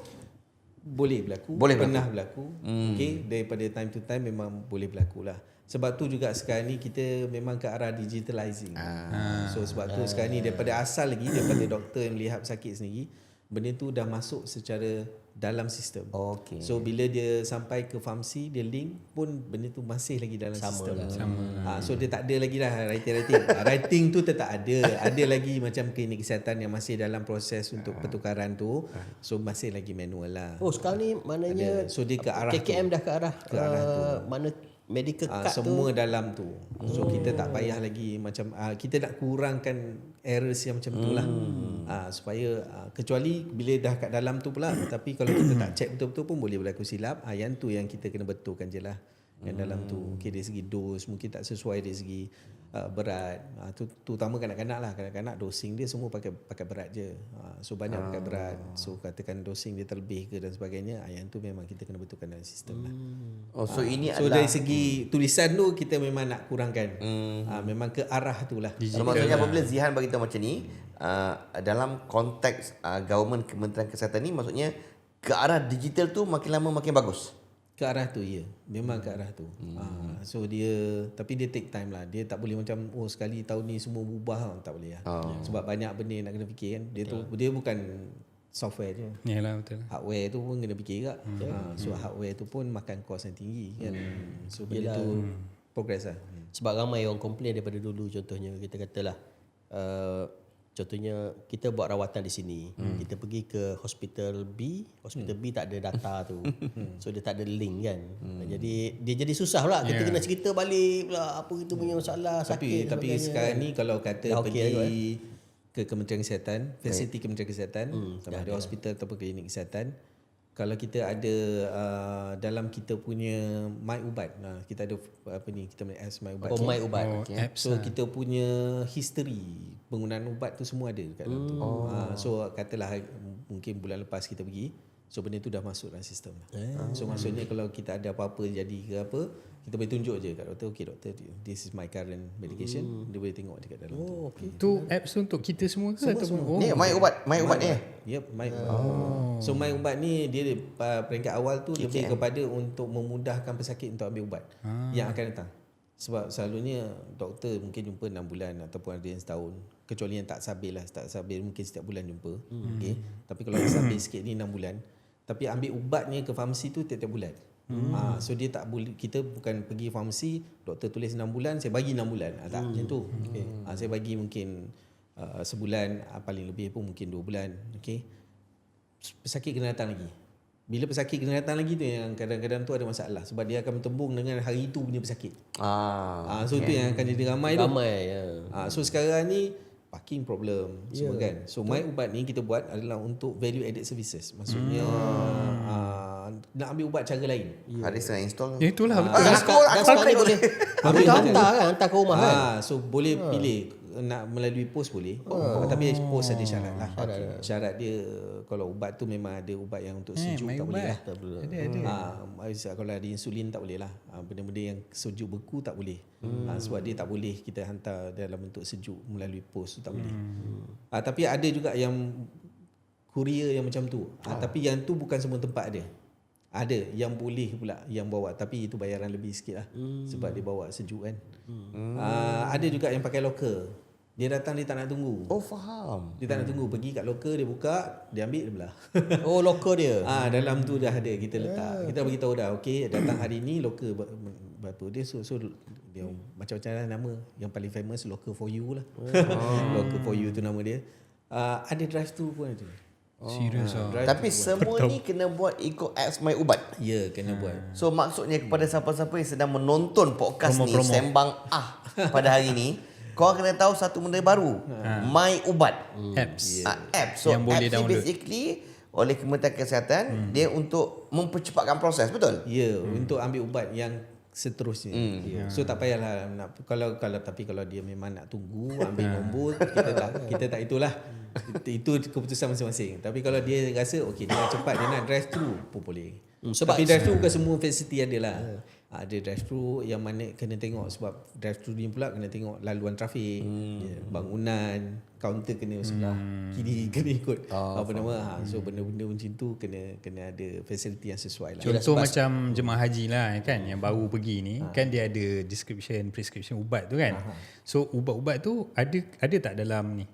Boleh berlaku. Pernah berlaku. Okay, daripada time to time memang boleh berlaku lah. Sebab tu juga sekarang ni kita memang ke arah digitalizing. So sebab tu sekarang ni daripada asal lagi, daripada doktor yang melihat sakit sendiri, benda tu dah masuk secara dalam sistem. Okay. So bila dia sampai ke farmasi, dia link pun benda tu masih lagi dalam sistem. So dia tak ada lagi lah writing. Writing tu tetap ada. Ada lagi macam klinik kesihatan yang masih dalam proses untuk pertukaran tu. So masih lagi manual lah. Oh sekarang ni maknanya So dia ke arah KKM tu. dah ke arah tu. mana medical card semua tu dalam tu. So kita tak payah lagi macam kita nak kurangkan errors yang macam tu lah. Supaya kecuali bila dah kat dalam tu pula, tapi kalau kita tak check betul-betul pun boleh berlaku silap. Yang tu yang kita kena betulkan je lah. Yang dalam tu okay, dari segi dos mungkin tak sesuai, dari segi berat. Tu utama kanak-kanak lah. Kanak-kanak dosing dia semua pakai berat je. So banyak pakai berat. So katakan dosing dia terlebih ke dan sebagainya. Yang tu memang kita kena betulkan dalam sistem lah. So ini So adalah dari segi tulisan tu kita memang nak kurangkan. Memang ke arah tu lah. so, maksudnya apabila Zihan bagi tahu macam ni, dalam konteks government Kementerian Kesihatan ni, maksudnya ke arah digital tu makin lama makin bagus. Ke arah tu ya. Memang ke arah tu. So dia tapi dia take time lah. Dia tak boleh macam sekali tahun ni semua berubah, tak boleh lah. Sebab banyak benda yang nak kena fikir kan. Dia bukan software je. Yalah betul. Hardware tu pun kena fikir juga. So hardware tu pun makan kos yang tinggi kan. So benda tu progress lah. sebab ramai orang komplain daripada dulu. Contohnya kita katalah contohnya kita buat rawatan di sini, kita pergi ke hospital B tak ada data tu. So dia tak ada link kan. Jadi dia jadi susah pula. Kita kena cerita balik pula apa kita punya masalah sakit. Tapi sekarang ni kalau kata dah okay pergi ke Kementerian Kesihatan, fasiliti Kementerian Kesihatan, sama ada hospital ataupun klinik kesihatan, kalau kita ada dalam kita punya My Ubat, kita ada apa ni, kita punya apps My Ubat. My Ubat. So kita punya history penggunaan ubat tu semua ada dekat dalam tu. So katalah mungkin bulan lepas kita pergi, so benda tu dah masuk dalam sistem lah. So maksudnya kalau kita ada apa-apa jadi ke apa, kita boleh tunjuk je kat doktor, okay doktor, this is my current medication. Dia boleh tengok dekat dalam tu. Tu apps tu untuk kita semua ke ataupun Ni My Ubat ni. Yep, My Ubat. So My Ubat ni dia peringkat awal tu lebih kepada untuk memudahkan pesakit untuk ambil ubat yang akan datang. Sebab selalunya doktor mungkin jumpa 6 bulan ataupun ada yang setahun. Kecuali yang tak stabil lah. Tak stabil mungkin setiap bulan jumpa. Okay. Tapi kalau stabil sikit ni 6 bulan. Tapi ambil ubatnya ke farmasi tu tiap-tiap bulan. So dia tak boleh, kita bukan pergi farmasi, doktor tulis 6 bulan, saya bagi 6 bulan. Tak macam tu. Okay. Saya bagi mungkin sebulan, paling lebih pun mungkin 2 bulan. Okay. Pesakit kena datang lagi. Bila pesakit kena datang lagi tu yang kadang-kadang tu ada masalah. Sebab dia akan bertembung dengan hari tu punya pesakit. So tu yang akan jadi ramai tu. So sekarang ni parking problem semua kan. So My Ubat ni kita buat adalah untuk value added services. Maksudnya nak ambil ubat cara lain. Ada setengah install. Itulah betul. Dan sekarang boleh hantar ke rumah kan. So boleh pilih nak melalui pos boleh. Tapi pos ada syarat lah. Syarat dia kalau ubat tu memang ada ubat yang untuk sejuk tak boleh lah. Ada. Kalau ada insulin tak boleh lah. Benda-benda yang sejuk beku tak boleh. Sebab dia tak boleh kita hantar dalam bentuk sejuk melalui pos tu tak boleh. Tapi ada juga yang kurier yang macam tu. Tapi yang tu bukan semua tempat ada. Ada yang boleh pula yang bawa, tapi itu bayaran lebih sikit lah. Sebab dia bawa sejuk kan. Ada juga yang pakai locker. Dia datang dia tak nak tunggu. Faham. Dia tak nak tunggu, pergi kat locker dia buka, dia ambil dia belah. Locker dia. Dalam tu dah ada kita letak. Kita bagi tahu dah, okey datang hari ni locker berapa dia, so dia macam-macam lah nama. Yang paling famous locker for you lah. Locker for you tu nama dia. Ada drive thru pun ada. Serius Tapi semua ni kena buat ikut apps My Ubat. Ya, kena buat. So maksudnya kepada siapa-siapa yang sedang menonton podcast ni Sembang pada hari ni, kau kena tahu satu benda baru. My Ubat apps app. So yang boleh apps ni download. basically oleh Kementerian Kesihatan dia untuk mempercepatkan proses, betul? Ya, untuk ambil ubat yang seterusnya. So tak payahlah nak tapi kalau dia memang nak tunggu ambil nombor, kita tak itulah. Itu keputusan masing-masing. Tapi kalau dia rasa okey dia nak cepat, dia nak drive thru pun boleh. Sebab Tapi drive thru bukan semua facility ada lah. Ada drive thru yang mana kena tengok, sebab drive thru ni pula kena tengok laluan trafik, bangunan, kaunter kena sebelah kiri, kena ikut so benda-benda macam tu kena ada facility yang sesuai lah. Contoh macam jemaah haji lah kan, yang baru pergi ni kan, dia ada prescription ubat tu kan. So ubat-ubat tu ada tak dalam ni?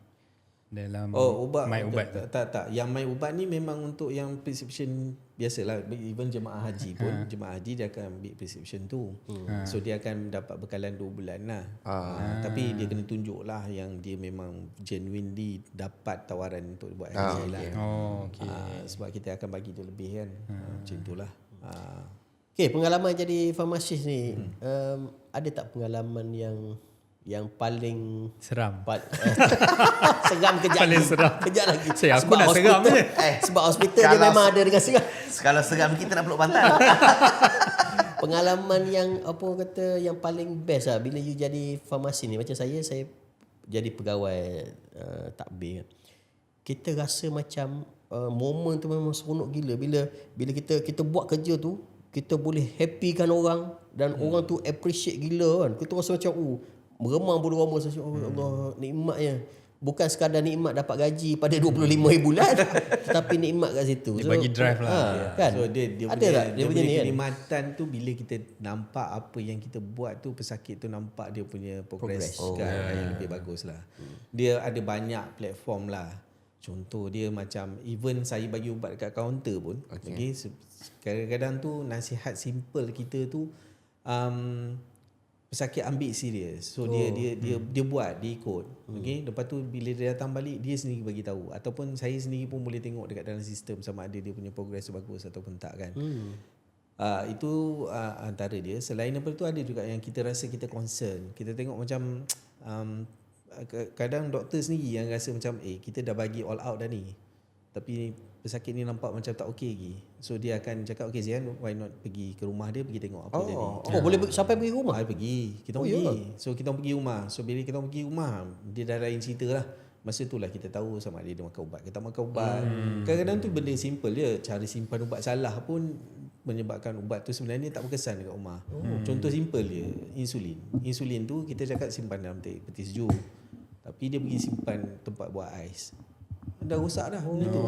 Dalam ubat my ubat tu? Tak. Yang my ubat ni memang untuk yang prescription biasalah. Even jemaah haji pun, jemaah haji dia akan ambil prescription tu. So dia akan dapat bekalan 2 bulan lah. Tapi dia kena tunjuk lah yang dia memang genuinely dapat tawaran untuk buat haji lah. Sebab kita akan bagi dia lebih kan. Macam itulah. Okay, pengalaman jadi farmasis ni, ada tak pengalaman yang paling Seram. seram kejap Paling lagi. seram. Kejap lagi. Aku nak seram je. Sebab hospital dia memang ada dengan seram. Kalau seram kita nak peluk pantat. Pengalaman yang apa kata yang paling best lah bila you jadi farmasi ni. Macam saya jadi pegawai takbir. Kita rasa macam momen tu memang seronok gila bila kita buat kerja tu, kita boleh happykan orang dan orang tu appreciate gila kan. Kita rasa macam meremang bulu roma saya, Allah nikmatnya. Bukan sekadar nikmat dapat gaji pada 25 bulan tapi nikmat kat situ. Dia bagi drive lah. Kan? So dia ada tak dia punya ni kan? kenikmatan tu bila kita nampak apa yang kita buat tu, pesakit tu nampak dia punya progress yang lebih bagus lah. Dia ada banyak platform lah. Contoh dia macam even saya bagi ubat dekat kaunter pun. Okay, kadang-kadang tu nasihat simple kita tu pesakit ambil serius. So dia buat, dia ikut. Okey, lepas tu bila dia datang balik dia sendiri bagi tahu, ataupun saya sendiri pun boleh tengok dekat dalam sistem sama ada dia punya progress bagus ataupun tak kan. Itu antara dia. Selain daripada tu ada juga yang kita rasa kita concern. Kita tengok macam kadang doktor sendiri yang rasa macam kita dah bagi all out dah ni, tapi pesakit ni nampak macam tak okey lagi. So dia akan cakap, okay Zian, why not pergi ke rumah dia, pergi tengok apa jadi. Boleh sampai pergi rumah? Pergi. Kita pergi. So kita pergi rumah. So bila kita pergi rumah, dia dah lain cerita lah. Masa tu lah kita tahu sama ada dia makan ubat ke tak makan ubat. Kadang-kadang tu benda simple je. Cara simpan ubat salah pun menyebabkan ubat tu sebenarnya tak berkesan dekat rumah. Contoh simple je, insulin. Insulin tu kita cakap simpan dalam peti sejuk, tapi dia pergi simpan tempat buat ais. Dah rosak dah benda tu.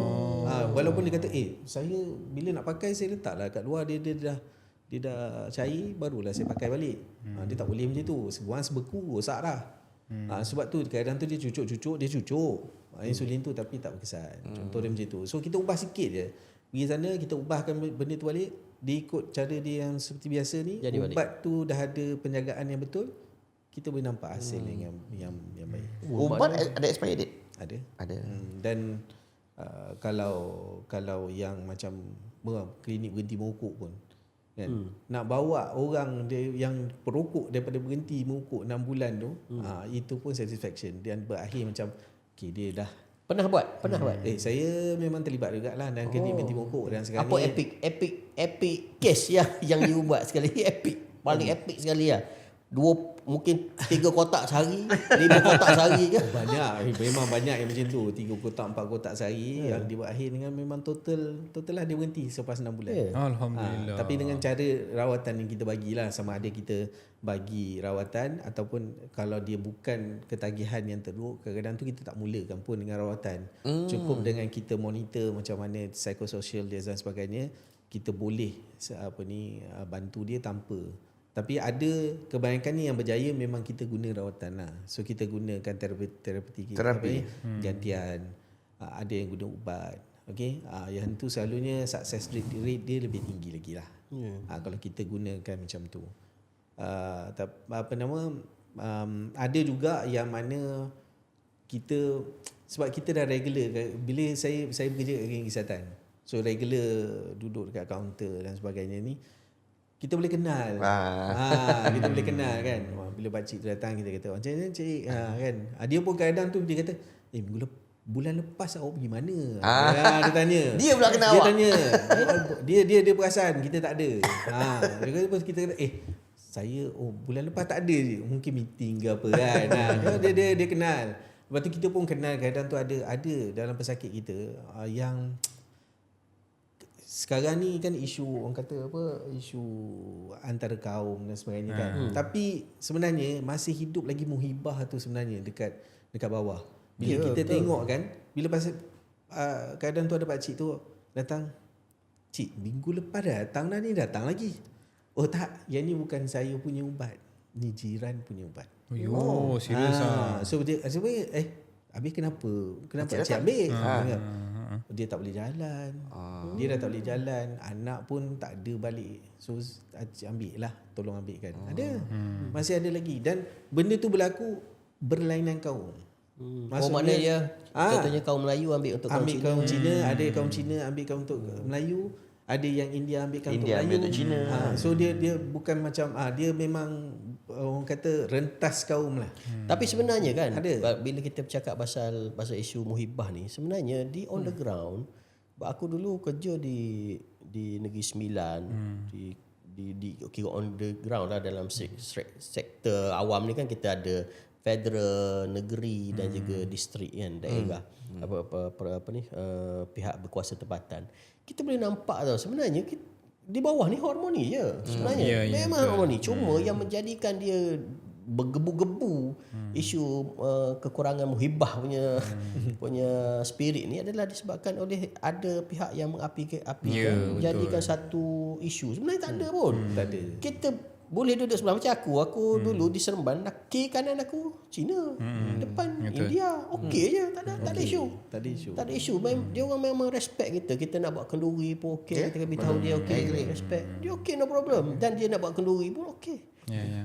Walaupun dia kata saya bila nak pakai saya letaklah kat luar, dia dah cair barulah saya pakai balik. Dia tak boleh macam tu. Once beku rosak dah. Sebab tu kadang tu dia cucuk insulin tu tapi tak berkesan. Contoh dia macam tu. So kita ubah sikit je. Pergi sana kita ubahkan benda tu balik, dia ikut cara dia yang seperti biasa ni. Jadi ubat tu dah ada penjagaan yang betul, kita boleh nampak hasil yang baik. Ubat ada expiry date? Ada. Dan kalau yang macam klinik berhenti merokok pun kan, nak bawa orang yang perokok daripada berhenti merokok 6 bulan tu, itu pun satisfaction. Dan berakhir macam dia dah Pernah buat? Saya memang terlibat juga lah dalam klinik berhenti merokok. Dan sekarang apa ni epic case yang you buat sekali? Paling epic sekali lah. Mungkin 3 kotak sehari, 5 kotak sehari ke? Banyak. Memang banyak yang macam tu. 3 kotak, 4 kotak sehari yang dia berakhir dengan memang total lah dia berhenti selepas 6 bulan. Alhamdulillah. Tapi dengan cara rawatan yang kita bagilah, sama ada kita bagi rawatan ataupun kalau dia bukan ketagihan yang teruk, kadang-kadang tu kita tak mulakan pun dengan rawatan. Cukup dengan kita monitor macam mana psikososial dia dan sebagainya, kita boleh bantu dia tanpa. Tapi ada kebanyakan ni yang berjaya memang kita guna rawatan lah. So kita gunakan terapi gantian. Ada yang guna ubat. Okay? Yang tu selalunya success rate dia lebih tinggi lagi lah. Kalau kita gunakan macam tu. Ada juga yang mana kita, sebab kita dah regular. Bila saya bekerja kat klinik kesihatan, so regular duduk dekat kaunter dan sebagainya ni, kita boleh kenal. Kita boleh kenal kan. Bila pakcik tu datang, kita kata, macam mana cik? Kan. Dia pun kadang tu dia kata, bulan lepas awak pergi mana? Dia tanya. Dia pula kena Dia awak. tanya. Dia perasan kita tak ada. Dia kata kita kata saya bulan lepas tak ada je. Mungkin meeting ke apa kan. Dia kenal. Lepas tu kita pun kenal kadang tu ada dalam pesakit kita yang sekarang ni kan isu orang kata apa, isu antara kaum dan sebagainya kan. Tapi sebenarnya masih hidup lagi muhibah tu sebenarnya dekat bawah. Bila kita tengok kan, bila pasal kadang tu ada pakcik tu datang, "Cik, minggu lepas datang dah ni, datang lagi." "Oh tak, yang ni bukan saya punya ubat. Ni jiran punya ubat." Serius ah. So dia habis kenapa cik ambil? Dia tak boleh jalan. Dia dah tak boleh jalan, anak pun tak ada balik. So cik ambil lah, tolong ambilkan. Ada. Masih ada lagi dan benda tu berlaku berlainan kaum. Maknanya dia contohnya kaum Melayu ambil untuk kaum Cina. Kaum Cina, ada kaum Cina ambilkan untuk Melayu, ada yang India ambilkan untuk Melayu. India ambil untuk Cina. So dia bukan macam dia memang orang kata rentas kaum lah. Tapi sebenarnya kan Ada. bila kita bercakap pasal isu muhibah ni, sebenarnya di on the ground, aku dulu kerja di Negeri Sembilan, di kira on the ground lah dalam sektor awam ni kan kita ada federal, negeri dan juga distrik kan, daerah. Pihak berkuasa tempatan. Kita boleh nampak tau sebenarnya di bawah ni harmoni je sebenarnya. Memang harmoni. Cuma yang menjadikan dia bergebu-gebu isu kekurangan muhibah punya spirit ni adalah disebabkan oleh ada pihak yang mengapi-apikan jadikan satu isu. Sebenarnya tak ada pun. Tak ada. Kita boleh duduk sebelah macam aku dulu di Seremban, kiri kanan aku Cina, depan India, okey je, tak ada isu. Tak ada isu. Dia orang memang respect kita. Kita nak buat kenduri pun okey, kita beritahu dia okey, respect. Dia okey, no problem. Dan dia nak buat kenduri pun okey.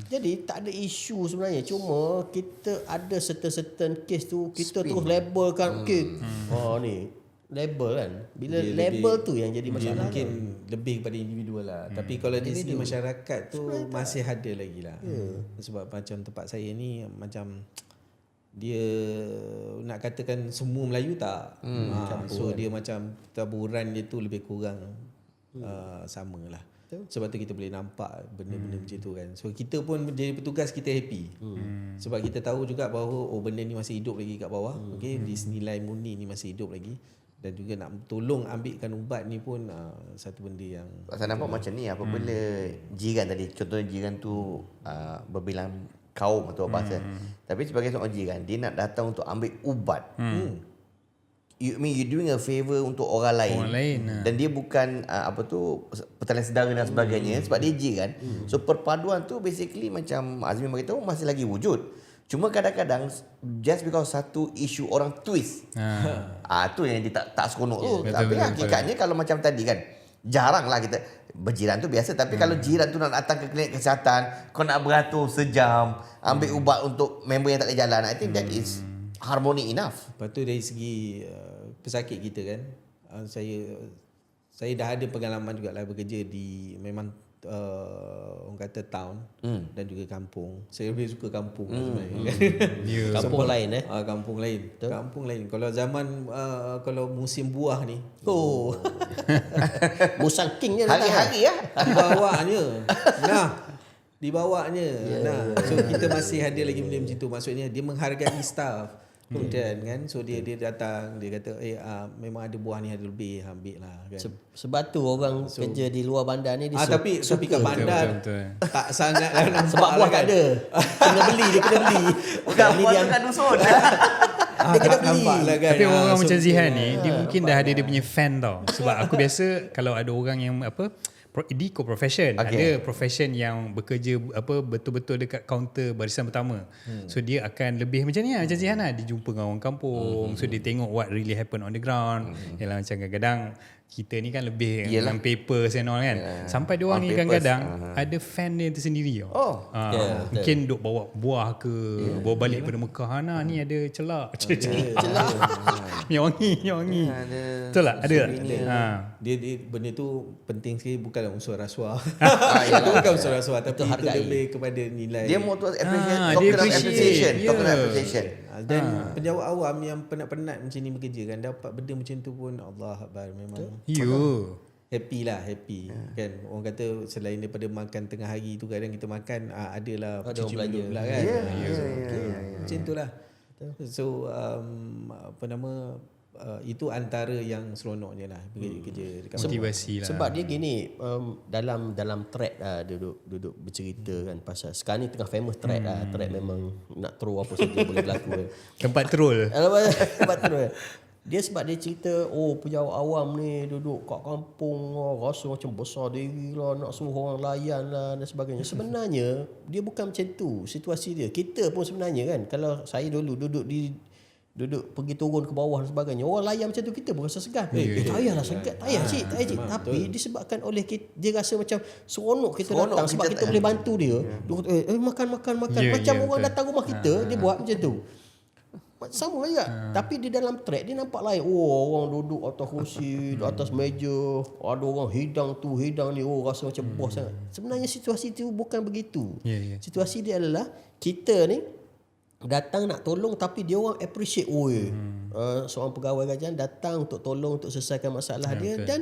Jadi tak ada isu sebenarnya. Cuma kita ada certain case tu kita terus labelkan okey. Ni label kan. Bila dia label tu yang jadi masalah. Mungkin lebih pada individual lah. Tapi kalau dari segi masyarakat tu masih ada lagi lah. Sebab macam tempat saya ni macam dia nak katakan semua Melayu tak. So dia macam taburan dia tu lebih kurang sama lah. Sebab tu kita boleh nampak benda-benda macam tu kan. So kita pun jadi petugas kita happy. Sebab kita tahu juga bahawa benda ni masih hidup lagi kat bawah. Okay, nilai murni ni masih hidup lagi. Dan juga nak tolong ambilkan ubat ni pun satu benda yang Pasal nampak macam ni apabila jiran tadi, contohnya jiran tu berbilang kaum atau bahasa. Tapi sebagai seorang jiran, dia nak datang untuk ambil ubat. You doing a favour untuk orang lain. Dan dia bukan pertalian saudara dan sebagainya, sebab dia jiran. So perpaduan tu basically macam Azmi beritahu masih lagi wujud. Cuma kadang-kadang just because satu isu orang twist. Tu yang dia tak seronok tu. Tapi hakikatnya kalau macam tadi kan, jaranglah kita berjiran tu biasa, tapi kalau jiran tu nak datang ke klinik kesihatan, kau nak beratur sejam ambil ubat untuk member yang tak boleh jalan, I think that is harmony enough. Lepas tu dari segi pesakit kita kan, saya dah ada pengalaman jugalah bekerja di memang orang kata town dan juga kampung. Saya lebih suka kampung sebenarnya. Kampung lain kampung lain. Kampung lain. Kalau zaman kalau musim buah ni, Musang King je Hari-hari dibawanya. So kita masih ada lagi benda macam tu. Maksudnya dia menghargai staff. Kemudian kan, so dia datang, dia kata memang ada buah ni ada lebih, ambil lah kan. Sebab tu orang kerja di luar bandar ni tapi kat bandar betul. tak sangat lah nampak. Sebab buah tak ada. Kena beli. Bukan buat dekat dusun. Dia kena beli. Lah kan. Tapi orang macam Zihan ni, dia mungkin dah ada dia punya fan tau. Sebab aku biasa kalau ada orang yang di co-profession, ada profession yang bekerja betul-betul dekat kaunter barisan pertama. So dia akan lebih macam ni lah, macam Zihan lah, dia jumpa dengan orang kampung. So dia tengok what really happen on the ground. Yalah, macam kadang-kadang kita ni kan lebih dengan papers and all kan. Sampai dia orang ni kadang-kadang ada fan dia tersendiri tau. Mungkin duk bawa buah ke, bawa balik pada Mekah. Ni ada celak. Minyak wangi. Betul tak? Ada tak? Dia benda tu penting sekali, bukanlah unsur rasuah. Itu bukan unsur rasuah, tapi itu lebih kepada nilai. Dia more towards dia appreciation. appreciate. Token appreciation. Dan penjawat awam yang penat-penat macam ni bekerja kan, dapat benda macam tu pun Allah Akbar, memang happy kan. Orang kata selain daripada makan tengah hari tu, kadang kita makan adalah cuci mulut pula kan. Macam tu lah. So itu antara yang seronoknya lah kerja dekat motivasi lah. Sebab dia gini, dalam thread lah duduk bercerita kan pasal sekarang ni tengah famous thread lah. Thread memang nak throw apa saja boleh berlaku kan. Tempat troll. Tempat troll. Dia sebab dia cerita pejabat awam ni duduk kat kampung rasa macam besar diri lah, nak suruh orang layan lah dan sebagainya. Sebenarnya dia bukan macam tu situasi dia. Kita pun sebenarnya kan, kalau saya dulu duduk pergi turun ke bawah dan sebagainya, orang layan macam tu kita pun rasa segan. Tak payahlah segan, tak payah cik. Tapi disebabkan oleh kita, dia rasa macam seronok kita datang sebab kita boleh bantu dia. Dia kata makan macam orang datang rumah kita, dia buat macam tu. Sama juga. Tapi di dalam track dia nampak lain. Orang duduk atas kursi, atas meja, ada orang hidang tu, hidang ni, rasa macam bos sangat. Sebenarnya situasi tu bukan begitu. Situasi dia adalah kita ni datang nak tolong, tapi dia orang appreciate seorang pegawai kerajaan datang untuk tolong, untuk selesaikan masalah dia, betul. Dan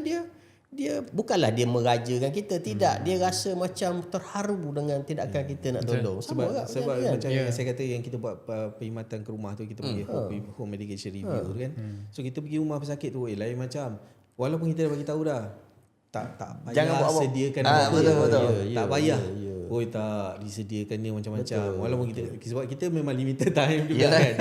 dia bukanlah dia merajakan kita, tidak. Dia rasa macam terharu dengan tindakan kita nak tolong. Sebab kan? Macam yang saya kata, yang kita buat perkhidmatan ke rumah tu, kita pergi home medication review tu kan. So kita pergi rumah pesakit tu lain macam, walaupun kita dah bagi tahu dah, tak payah jangan buat sediakan betul. Tak payah. Tak disediakan ni macam-macam. Walaupun sebab kita memang limited time juga kan.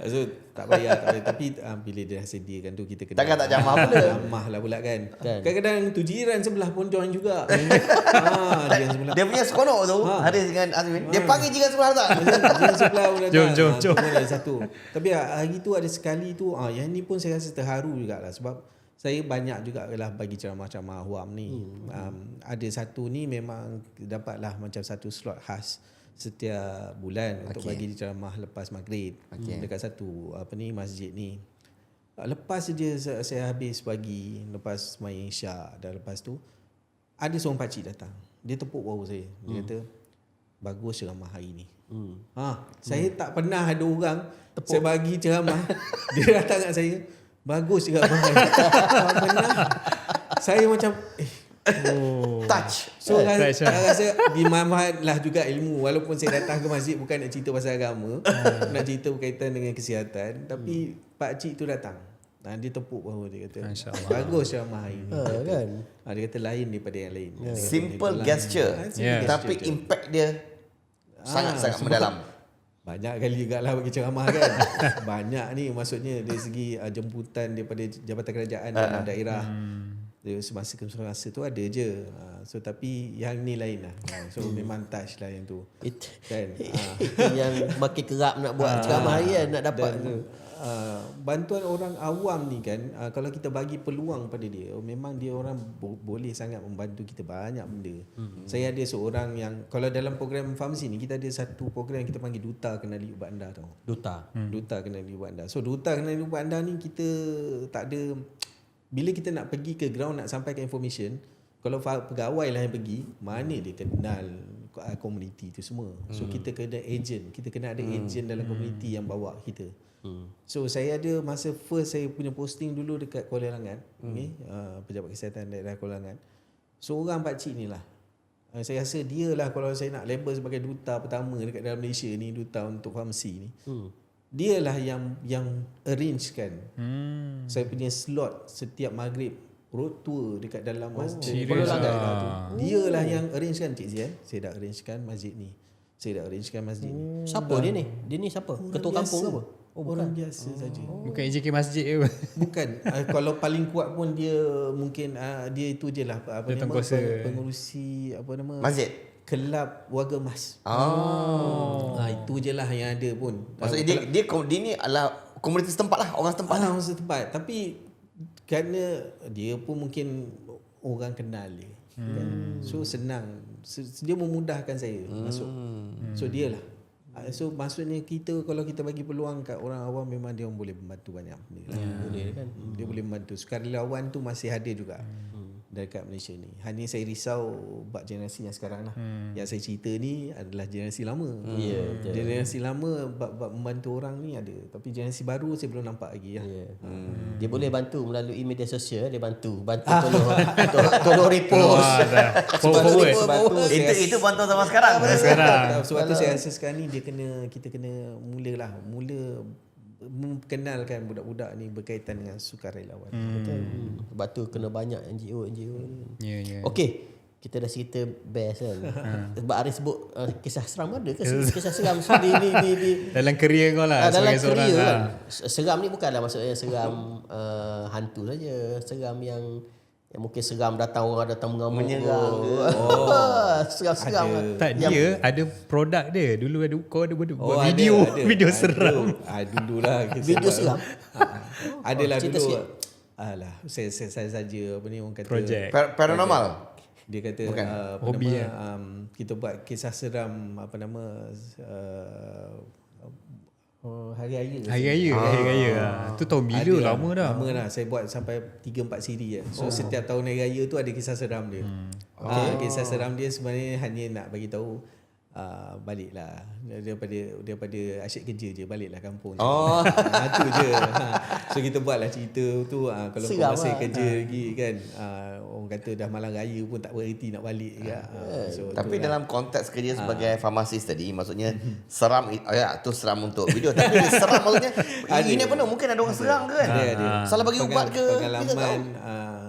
So tak payah. Tapi bila dia dah sediakan tu, kita kena takkan tak jamah pula. Jamah lah pula kan. Kadang-kadang tu jiran sebelah pun join juga. Jiran sebelah. Dia punya seronok tu Haris dengan Azmin. Dia panggil jiran sebelah tak? Jiran sebelah pun datang. Jom. Satu. Tapi hari tu ada sekali tu, yang ni pun saya rasa terharu jugalah, sebab saya banyak juga lah bagi ceramah-ceramah awam ni. Ada satu ni memang dapatlah macam satu slot khas setiap bulan untuk bagi ceramah lepas maghrib dekat satu masjid ni. Lepas saja saya habis bagi, lepas main isyak, dan lepas tu ada seorang pakcik datang. Dia tepuk bahu saya. Dia kata, bagus ceramah hari ni. Saya tak pernah ada orang saya bagi ceramah dia datang kat saya, bagus juga bang. Benar. Saya macam touch. So rasa dimanfaatlah juga ilmu. Walaupun saya datang ke masjid bukan nak cerita pasal agama, nak cerita berkaitan dengan kesihatan, tapi pak cik tu datang. Dia tepuk bahu, dia kata bagus ceramah hari ni. Kan? Dia kata lain daripada yang lain. Simple gesture. Tapi impact dia sangat-sangat mendalam. Banyak kali juga lah bagi ceramah kan. Banyak ni, maksudnya dari segi jemputan daripada jabatan kerajaan dalam daerah. Semasa ke semasa tu ada je. So tapi yang ni lain lah. So memang touch lah yang tu. Kan? Yang makin kerap nak buat ceramah hari kan, nak dapat bantuan orang awam ni kan, kalau kita bagi peluang pada dia, memang dia orang boleh sangat membantu kita banyak benda. Saya ada seorang yang, kalau dalam program farmasi ni, kita ada satu program yang kita panggil Duta Kenali Ubat Anda tau. Duta Kenali Ubat Anda. So Duta Kenali Ubat Anda ni kita tak ada, bila kita nak pergi ke ground nak sampaikan information, kalau pegawai lah yang pergi, mana dia kenal komuniti tu semua. So kita kena agent, kita kena ada agent dalam komuniti yang bawa kita. So saya ada masa first saya punya posting dulu dekat Kuala Langat, Pejabat Kesihatan Daerah Kuala Langat. Seorang pakcik ni lah, saya rasa dia lah, kalau saya nak label sebagai duta pertama dekat dalam Malaysia ni, duta untuk farmasi ni, dia lah yang arrangekan saya punya slot setiap maghrib road tour dekat dalam masjid Kuala Langat tu. Dia lah yang arrangekan, Cik Zian. Saya dah arrangekan masjid ni. Siapa dia ni? Dia ni siapa? Orang Ketua biasa. kampung ke apa? Orang biasa saja. Bukan AJK masjid ke? Bukan. Kalau paling kuat pun dia mungkin dia itu je lah, apa dia nama, tengkuasa pengurusi apa nama, Masjid. Kelab Warga Emas. Itu je lah yang ada pun. Maksudnya dia ni adalah komuniti setempat lah, orang setempat lah. Orang setempat. Tapi kerana dia pun mungkin orang kenal dia. So senang. Dia memudahkan saya masuk. So dia lah. So maksudnya kita, kalau kita bagi peluang kat orang awam, memang dia boleh membantu banyak benda. Boleh kan? Dia boleh membantu. Sukarelawan tu masih ada juga. dekat Malaysia ni. Hanya saya risau buat generasi yang sekarang lah. Yang saya cerita ni adalah generasi lama. Generasi lama bab membantu orang ni ada. Tapi generasi baru saya belum nampak lagi lah. Dia boleh bantu melalui media sosial, dia bantu tolong repost. Forward. Itu bantuan zaman sekarang. Sebab tu saya rasa sekarang ni kita kena mula memperkenalkan budak-budak ni berkaitan dengan sukarelawan. Betul. Sebab tu kena banyak NGO ni. Ya. Okey, kita dah cerita best kan. Sebab Aris sebut kisah seram ada ke? Kisah seram di Dalam kerjaya kau lah dalam sebagai seorang kerja lah. kan. Seram ni bukanlah maksudnya seram hantu saja. Seram yang mungkin seram datang orang datang mengamuk. Menyerang. Seram-seram. Tak, dia ada produk dia. Dulu kau ada buat ada, video seram. Dululah Video seram. Adalah cerita dulu. sikit. Alah, saya saja apa ni orang kata Projek. Paranormal. dia kata hobi kita buat kisah seram hari raya. Hari raya. Tu tahun bila lama dah. Lama dah. Saya buat sampai 3-4 siri je. So setiap tahun hari raya tu ada kisah seram dia. Kisah seram dia sebenarnya hanya nak bagi tahu baliklah daripada asyik kerja je, baliklah kampung. Itu je. So kita buatlah cerita tu kalau kau masih kerja lagi kan, orang kata dah malam raya pun tak berhenti nak balik juga. So, tapi dalam konteks kerja sebagai farmasis tadi, maksudnya seram tu seram untuk video, tapi seram maksudnya ini apa mungkin ada orang serang ke kan? Ada. Salah bagi ubat ke? Pengalaman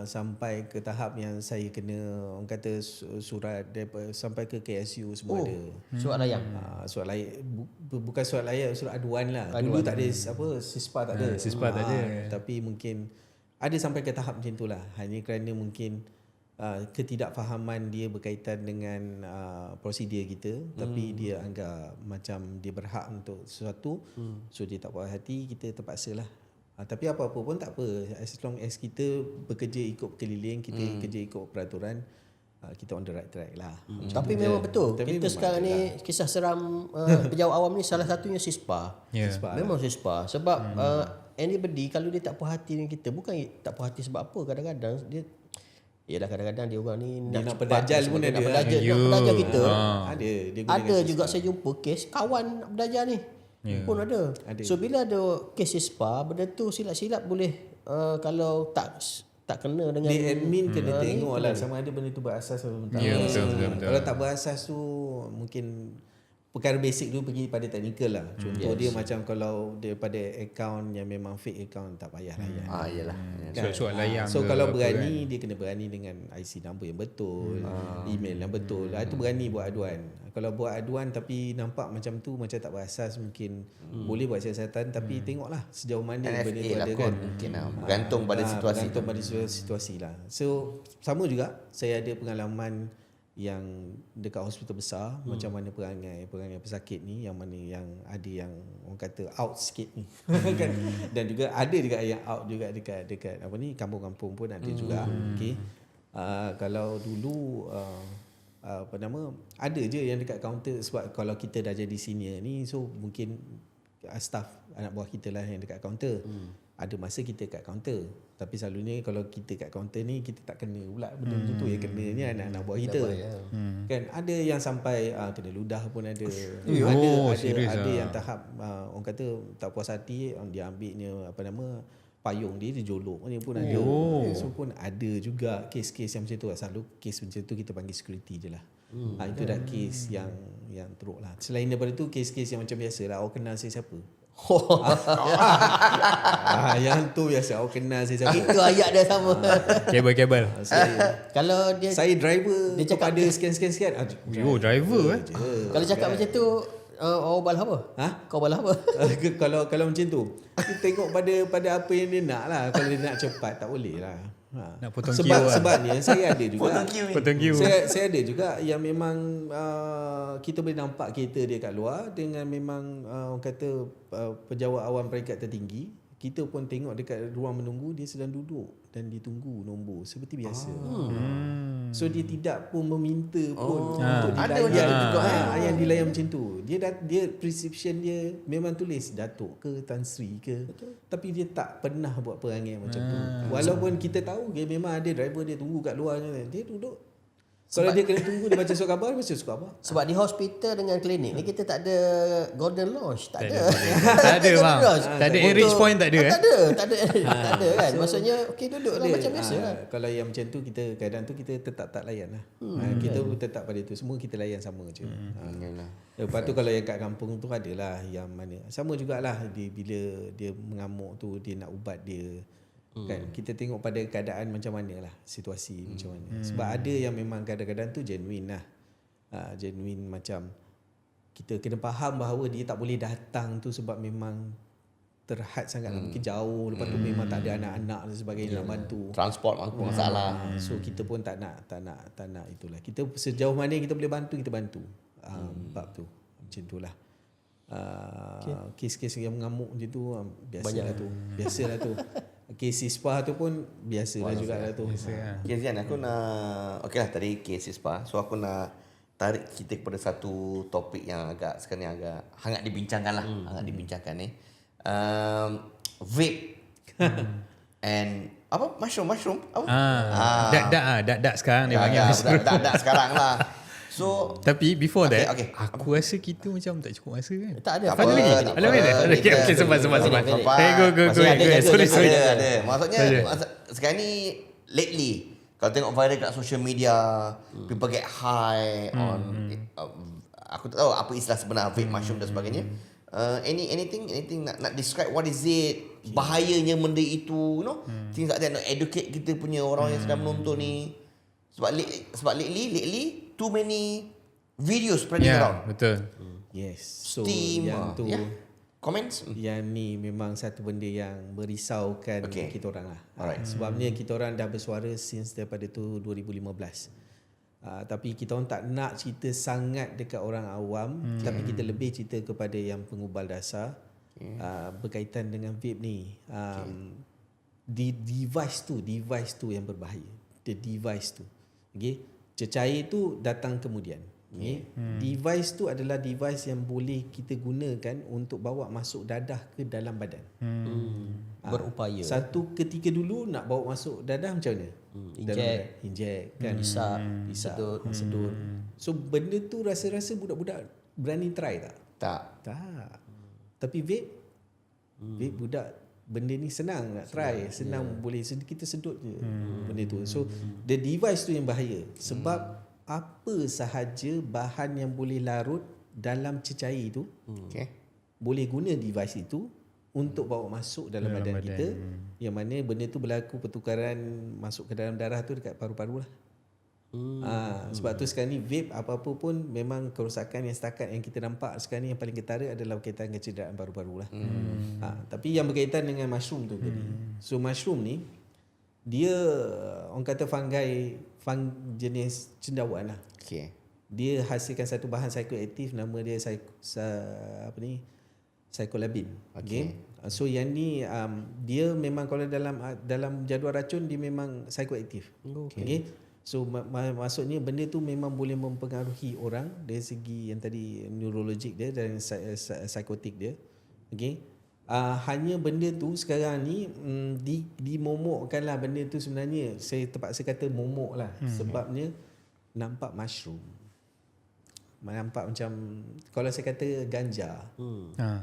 sampai ke tahap yang saya kena orang kata surat daripada sampai ke KSU semua ada. Surat layang. Surat layak bukan surat layak, surat aduan lah. Dulu tak ada SISPA tak ada. SISPA tak ada. Tapi mungkin ada sampai ke tahap macam itulah. Hanya kerana mungkin ketidakfahaman dia berkaitan dengan prosedur kita, tapi dia anggap macam dia berhak untuk sesuatu, so dia tak puas hati, kita terpaksa lah. Tapi apa-apa pun tak apa, as long as kita bekerja ikut keliling, kita kerja ikut peraturan, kita on the right track lah. Tapi memang betul. Kita sekarang ni kisah seram pejabat awam ni salah satunya SISPA. Memang SISPA. Sebab anybody kalau dia tak puas hati dengan kita, bukan tak puas hati sebab apa, kadang-kadang dia kadang-kadang dia orang ni nak pedajal pun ada. Nak pedajal kita. Ada. Ada juga saya jumpa kes kawan nak pedajal ni. Pun ada. So bila ada kes SISPA, benda tu silap-silap boleh kalau tak kena dengan dia admin kena tengok lah sama ada benda tu berasas atau tak. Betul. Kalau tak berasas tu mungkin perkara basic tu pergi pada technical lah. Contoh dia macam kalau daripada account yang memang fake account, tak payah layan. Iyalah. Surat layang. So kalau berani dia kena berani dengan IC number yang betul, email yang betul. Itu berani buat aduan. Kalau buat aduan tapi nampak macam tu macam tak berasas, mungkin boleh buat siasatan, tapi tengoklah sejauh mana benda tu ada kan. Mungkin bergantung pada situasi. Bergantung pada situasi lah. So sama juga saya ada pengalaman yang dekat hospital besar, macam mana perangai pesakit ni, yang mana yang ada yang orang kata out sikit ni kan, dan juga ada juga yang out juga dekat apa ni, kampung-kampung pun ada juga. Okey, kalau dulu apa nama, ada je yang dekat kaunter, sebab kalau kita dah jadi senior ni, so mungkin staff anak buah kita lah yang dekat kaunter. Ada masa kita kat kaunter, tapi selalunya kalau kita kat kaunter ni kita tak kena pula benda macam tu, yang kena ni anak-anak buah kita. Kan ada yang sampai kena ludah pun ada. Ada yang tahap orang kata tak puas hati, dia ambilnya apa nama payung dia jolok ni pun ada. So pun ada juga kes-kes yang macam tu. Selalu kes macam tu kita panggil security je lah. Itu dah kes yang teruk lah. Selain daripada tu, kes-kes yang macam biasa lah, awak kenal saya siapa? Yang tu biasa, awak kenal saya siapa? Itu ayat dia sama. Kabel. Kalau dia Saya driver, dia cakap ada sekian-sekian. Driver kalau cakap macam tu, awak balas apa? Kau balas apa? Kalau macam tu, kita tengok pada apa yang dia nak lah. Kalau dia nak cepat, tak boleh lah. Nak potong queue lah. Sebabnya saya ada juga. Potong queue. Saya ada juga yang memang kita boleh nampak kereta dia kat luar dengan memang orang kata pejabat awam peringkat tertinggi. kita pun tengok dekat ruang menunggu, dia sedang duduk dan ditunggu nombor seperti biasa. So dia tidak pun meminta pun untuk ada dilayan. macam tu juga, Yang dilayan macam tu. Dia prescription dia memang tulis Datuk ke Tan Sri ke. Tapi dia tak pernah buat perangai macam tu. Walaupun kita tahu dia memang ada driver dia tunggu kat luar, dia duduk. Kalau dia kena tunggu, dia baca surat khabar, dia baca surat khabar. Sebab di hospital dengan klinik ni kita tak ada golden lodge, tak ada. Tak ada bang. Tak ada enrich point, tak ada. Tak ada kan. Maksudnya okey duduklah macam biasa lah. Kalau yang macam tu kita kadang tu kita tetap tak layan lah. Kita tetap pada tu, semua kita layan sama je. Yalah. Lepas tu kalau yang kat kampung tu adalah yang mana sama jugalah bila dia mengamuk tu, dia nak ubat dia. Kan kita tengok pada keadaan macam mana lah, situasi macam mana. Sebab ada yang memang kadang-kadang tu genuine lah. Genuine macam kita kena faham bahawa dia tak boleh datang tu sebab memang terhad sangat lah. Mungkin jauh, lepas tu memang tak ada anak-anak dan sebagainya nak bantu. Transport mampu masalah. So kita pun tak nak itulah. Kita sejauh mana kita boleh bantu, kita bantu. Bab tu macam itulah. Kes-kes yang mengamuk macam tu biasalah tu. Kes sispa tu pun biasalah jugalah tu. Okay Zian, aku nak okeylah tadi kes sispa. So aku nak tarik kita kepada satu topik yang sekarang ni agak hangat dibincangkan lah. Hangat dibincangkan ni. Vape and apa mushroom apa? Dak sekarang dia panggil. Dak sekarang lah. So tapi before that, okay. aku rasa kita macam tak cukup masa kan. Tak ada. Ada lagi? Ada lagi? Okay, sebab. Go. Sorry. Ada. Maksudnya sekarang ni lately kalau tengok viral kat social media, people get high on aku tak tahu apa istilah sebenar vape, mushroom dan sebagainya. Anything nak describe what is it? Bahayanya benda itu, things like that, nak educate kita punya orang yang sedang menonton ni. Sebab lately too many videos spreading around. Betul. Yes. So Steam, yang tu comments. yang ni memang satu benda yang merisaukan kita orang lah. Alright. Sebabnya kita orang dah bersuara since daripada tu 2015. Tapi kita orang tak nak cerita sangat dekat orang awam, tapi kita lebih cerita kepada yang pengubal dasar berkaitan dengan vape ni. Device tu yang berbahaya. The device tu. Cecair tu datang kemudian. Device tu adalah device yang boleh kita gunakan untuk bawa masuk dadah ke dalam badan. Berupaya. Satu ketika dulu nak bawa masuk dadah macam mana? Inject kan, isap, sedut. So benda tu rasa-rasa budak-budak berani try tak? Tak. Tapi vape budak benda ni senang nak try, senang boleh kita sedut je benda tu. So the device tu yang bahaya sebab apa sahaja bahan yang boleh larut dalam cecair tu boleh guna device itu untuk bawa masuk dalam badan kita, yang mana benda tu berlaku pertukaran masuk ke dalam darah tu dekat paru-paru lah. Sebab tu sekarang ni vape apa-apa pun memang kerosakan yang setakat yang kita nampak sekarang ni yang paling ketara adalah berkaitan dengan cederaan paru-paru lah. Tapi yang berkaitan dengan mushroom tu tadi. So mushroom ni dia orang kata fungi jenis cendawan lah. Dia hasilkan satu bahan psikoaktif, nama dia psikolabin. So yang ni dia memang kalau dalam jadual racun dia memang psikoaktif. So maksudnya benda tu memang boleh mempengaruhi orang dari segi yang tadi neurologik dia dan psikotik dia. Hanya benda tu sekarang ni dimomokkanlah benda tu sebenarnya. Saya terpaksa kata momok lah. Sebabnya nampak mushroom. Nampak macam kalau saya kata ganja.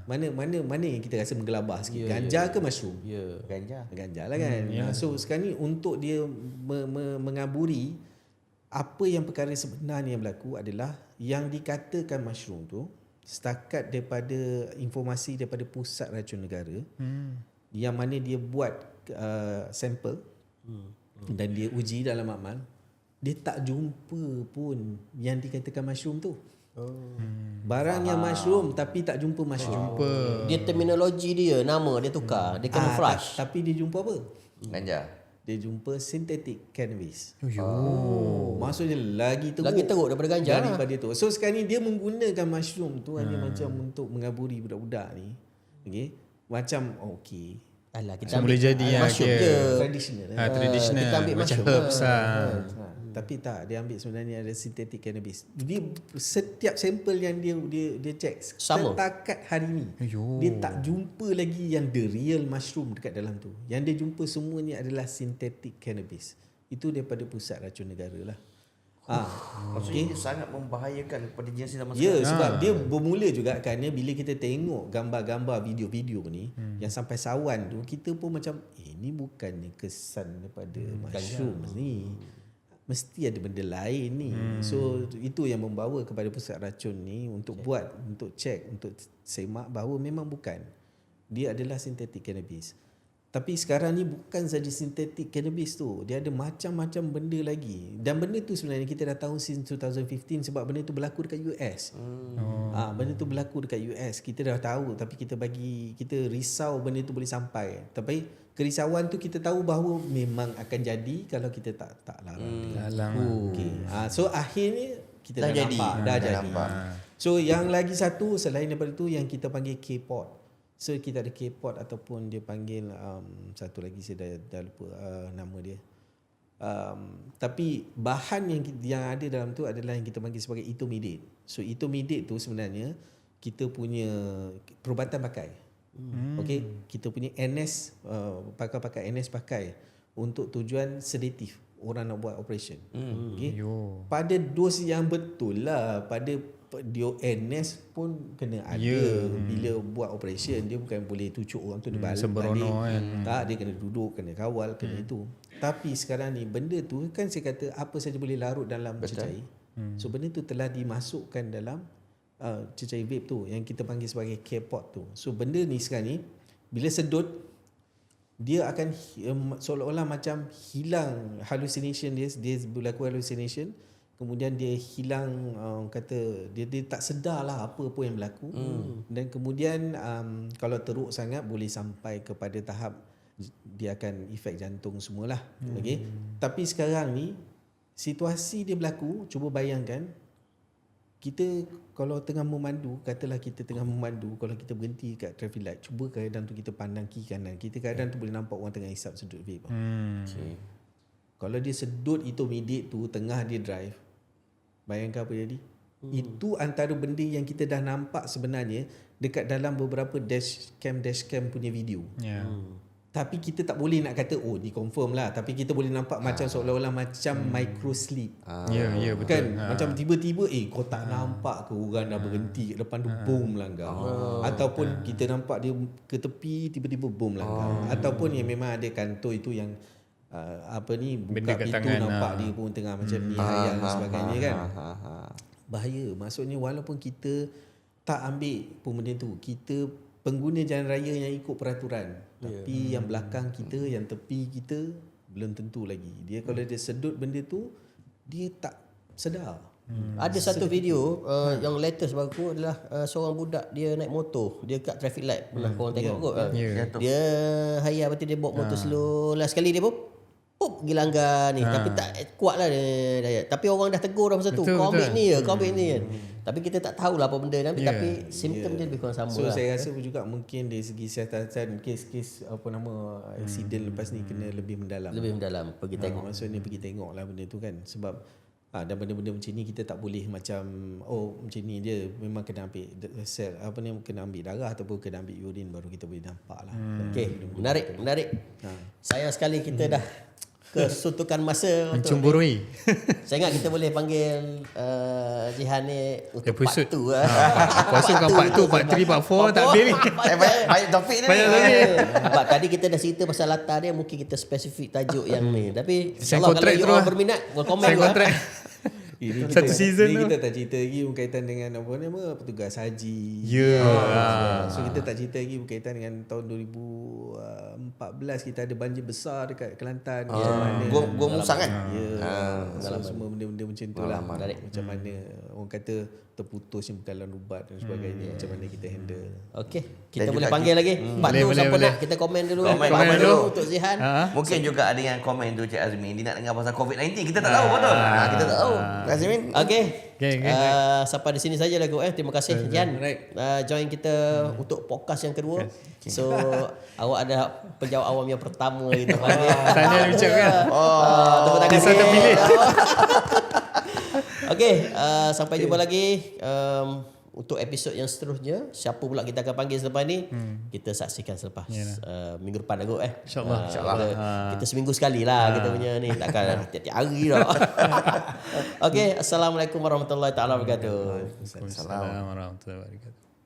Mana yang kita rasa menggelabah sikit? Ganja ke mushroom? Ganja lah kan. So sekarang ni untuk dia mengaburi apa yang perkara sebenarnya yang berlaku adalah yang dikatakan mushroom tu setakat daripada informasi daripada Pusat Racun Negara yang mana dia buat sampel dan dia uji dalam makmal, dia tak jumpa pun yang dikatakan mushroom tu. Barang yang mushroom tapi tak jumpa mushroom. Dia terminologi dia, nama dia tukar, dia camouflage. Tapi dia jumpa apa? Ganja. Dia jumpa synthetic cannabis. Maksudnya lagi teruk daripada ganja daripada tu. So sekarang ni dia menggunakan mushroom tu hanya macam untuk mengaburi budak-budak ni. Macam Alah, kita So boleh jadi mushroom kira je. Traditional. traditional kita ambil macam mushroom herbs lah. Tapi tak, dia ambil sebenarnya ada synthetic cannabis. Dia setiap sampel yang dia check Sama. setakat hari ni. Ayuh. Dia tak jumpa lagi yang the real mushroom dekat dalam tu. Yang dia jumpa semuanya adalah synthetic cannabis. Itu daripada Pusat Racun Negara lah. Maksudnya dia sangat membahayakan kepada jiran zaman Ya, sekarang. sebab dia bermula juga kerana bila kita tengok gambar-gambar video-video ni yang sampai sawan tu, kita pun macam ni bukannya kesan daripada mushroom ni. Mesti ada benda lain ni. So itu yang membawa kepada Pusat Racun ni untuk buat, untuk check, untuk semak bahawa memang bukan. Dia adalah synthetic cannabis. Tapi sekarang ni bukan saja synthetic cannabis tu, dia ada macam-macam benda lagi. Dan benda tu sebenarnya kita dah tahu since 2015 sebab benda tu berlaku dekat US. Benda tu berlaku dekat US. Kita dah tahu tapi kita risau benda tu boleh sampai. Tapi kerisauan tu kita tahu bahawa memang akan jadi kalau kita tak larang. Okay. So akhirnya kita dah jadi. nampak, dah jadi. nampak. So yang lagi satu selain daripada tu yang kita panggil K-Pot. So kita ada K-Pot ataupun dia panggil satu lagi saya dah lupa nama dia. Tapi bahan yang ada dalam tu adalah yang kita panggil sebagai etomidate. So etomidate tu sebenarnya kita punya perubatan pakai. Okey, kita punya NS pakai NS pakai untuk tujuan sedatif orang nak buat operation. Okey. Pada dos yang betul lah, pada dia NS pun kena ada bila buat operation. Dia bukan boleh tucuk orang tu dia balik. Sembrono kan. Tak, dia kena duduk, kena kawal, kena itu. Tapi sekarang ni benda tu kan saya kata apa saja boleh larut dalam cecair. So benda tu telah dimasukkan dalam cecair vape tu yang kita panggil sebagai K-Pot tu. So benda ni sekarang ni bila sedut dia akan seolah-olah macam hilang hallucination dia berlaku hallucination, kemudian dia hilang kata dia tak sedar lah apa yang berlaku. Dan kemudian kalau teruk sangat boleh sampai kepada tahap dia akan efek jantung semualah. Okey. Tapi sekarang ni situasi dia berlaku, cuba bayangkan kita kalau tengah memandu, katalah kita tengah memandu, kalau kita berhenti kat traffic light, cuba keadaan tu kita pandang kiri kanan, kita keadaan tu boleh nampak orang tengah hisap sedut vape. Kalau dia sedut etomidate tu tengah dia drive, bayangkan apa jadi. Itu antara benda yang kita dah nampak sebenarnya dekat dalam beberapa dashcam punya video. Tapi kita tak boleh nak kata ni confirm lah, tapi kita boleh nampak macam seolah-olah macam micro sleep. Ya betul. Kan macam tiba-tiba kau tak nampak ke orang dah berhenti kat depan tu boom lah kau. Ataupun kita nampak dia ke tepi tiba-tiba boom lah kau. Ataupun yang memang ada kantor itu yang buka benda kat pintu tangan, nampak dia pun tengah macam ni hayal dan sebagainya kan. Bahaya. Maksudnya walaupun kita tak ambil pun benda tu, kita pengguna jalan raya yang ikut peraturan, tapi yang belakang kita, yang tepi kita belum tentu lagi. Dia kalau dia sedut benda tu, dia tak sedar. Ada satu video yang latest baru adalah seorang budak dia naik motor, dia kat traffic light. Pernah korang tengok kot. Dia hayal betul, dia bawa motor slow. Last sekali dia pergi langgar ni. Tapi tak kuat lah dia. Tapi orang dah tegur dah masa tu. Kau ambil ni je, kau ambil ni je. Tapi kita tak tahulah apa benda ni. Tapi simptom dia lebih kurang sama So lah. saya rasa juga mungkin dari segi siasatan kes-kes accident lepas ni kena lebih mendalam. Lebih mendalam, pergi tengok. Maksudnya pergi tengok lah benda tu kan. Sebab dan benda-benda macam ni kita tak boleh macam macam ni dia memang kena ambil sel kena ambil darah ataupun kena ambil urine baru kita boleh nampak lah. Okey, menarik. Sayang sekali kita dah kesuntukan masa Mencemburui. Saya ingat kita boleh panggil Jihan ni untuk Episode. part 2 lah. Aku rasa bukan part 2, part 3, part 4 tak habis ni. Banyak topik ni. Banyak topik. Sebab tadi kita dah cerita pasal latar dia, mungkin kita spesifik tajuk yang ni. Tapi Sign insyaAllah kalau contract you terus orang lah. berminat, komen Sign dulu. contract. Ini Satu season ni tu. kita tak cerita lagi berkaitan dengan petugas haji. So kita tak cerita lagi berkaitan dengan tahun 2014 kita ada banjir besar dekat Kelantan. Gua Musang kan? So semua benda-benda macam tu lah. Menarik. Macam mana orang kata terputus yang bekalan ubat dan sebagainya. Macam mana kita handle. Okey, kita Dan boleh juga panggil lagi. Part tu Boleh, siapa boleh. nak kita komen dulu. Komen Part dulu. untuk Zihan. Mungkin juga ada yang komen tu Cik Azmin, dia nak dengar pasal COVID-19. Kita tak tahu betul. Kita tak tahu. Azmin. Okey. Sampai di sini saja lah kot. Terima kasih Jan. Join kita untuk podcast yang kedua. So awak ada penjawab awam yang pertama kita panggil. Tahniah ucapkan. Tepuk tangan Bisa sikit. terpilih. Okey, sampai jumpa lagi untuk episod yang seterusnya. Siapa pula kita akan panggil selepas ni? Kita saksikan selepas minggu depan aku InsyaAllah. Kita seminggu sekali lah kita punya ni. Takkan tiap-tiap hari dah. Okey, Assalamualaikum warahmatullahi taala wabarakatuh. Waalaikumsalam warahmatullahi wabarakatuh.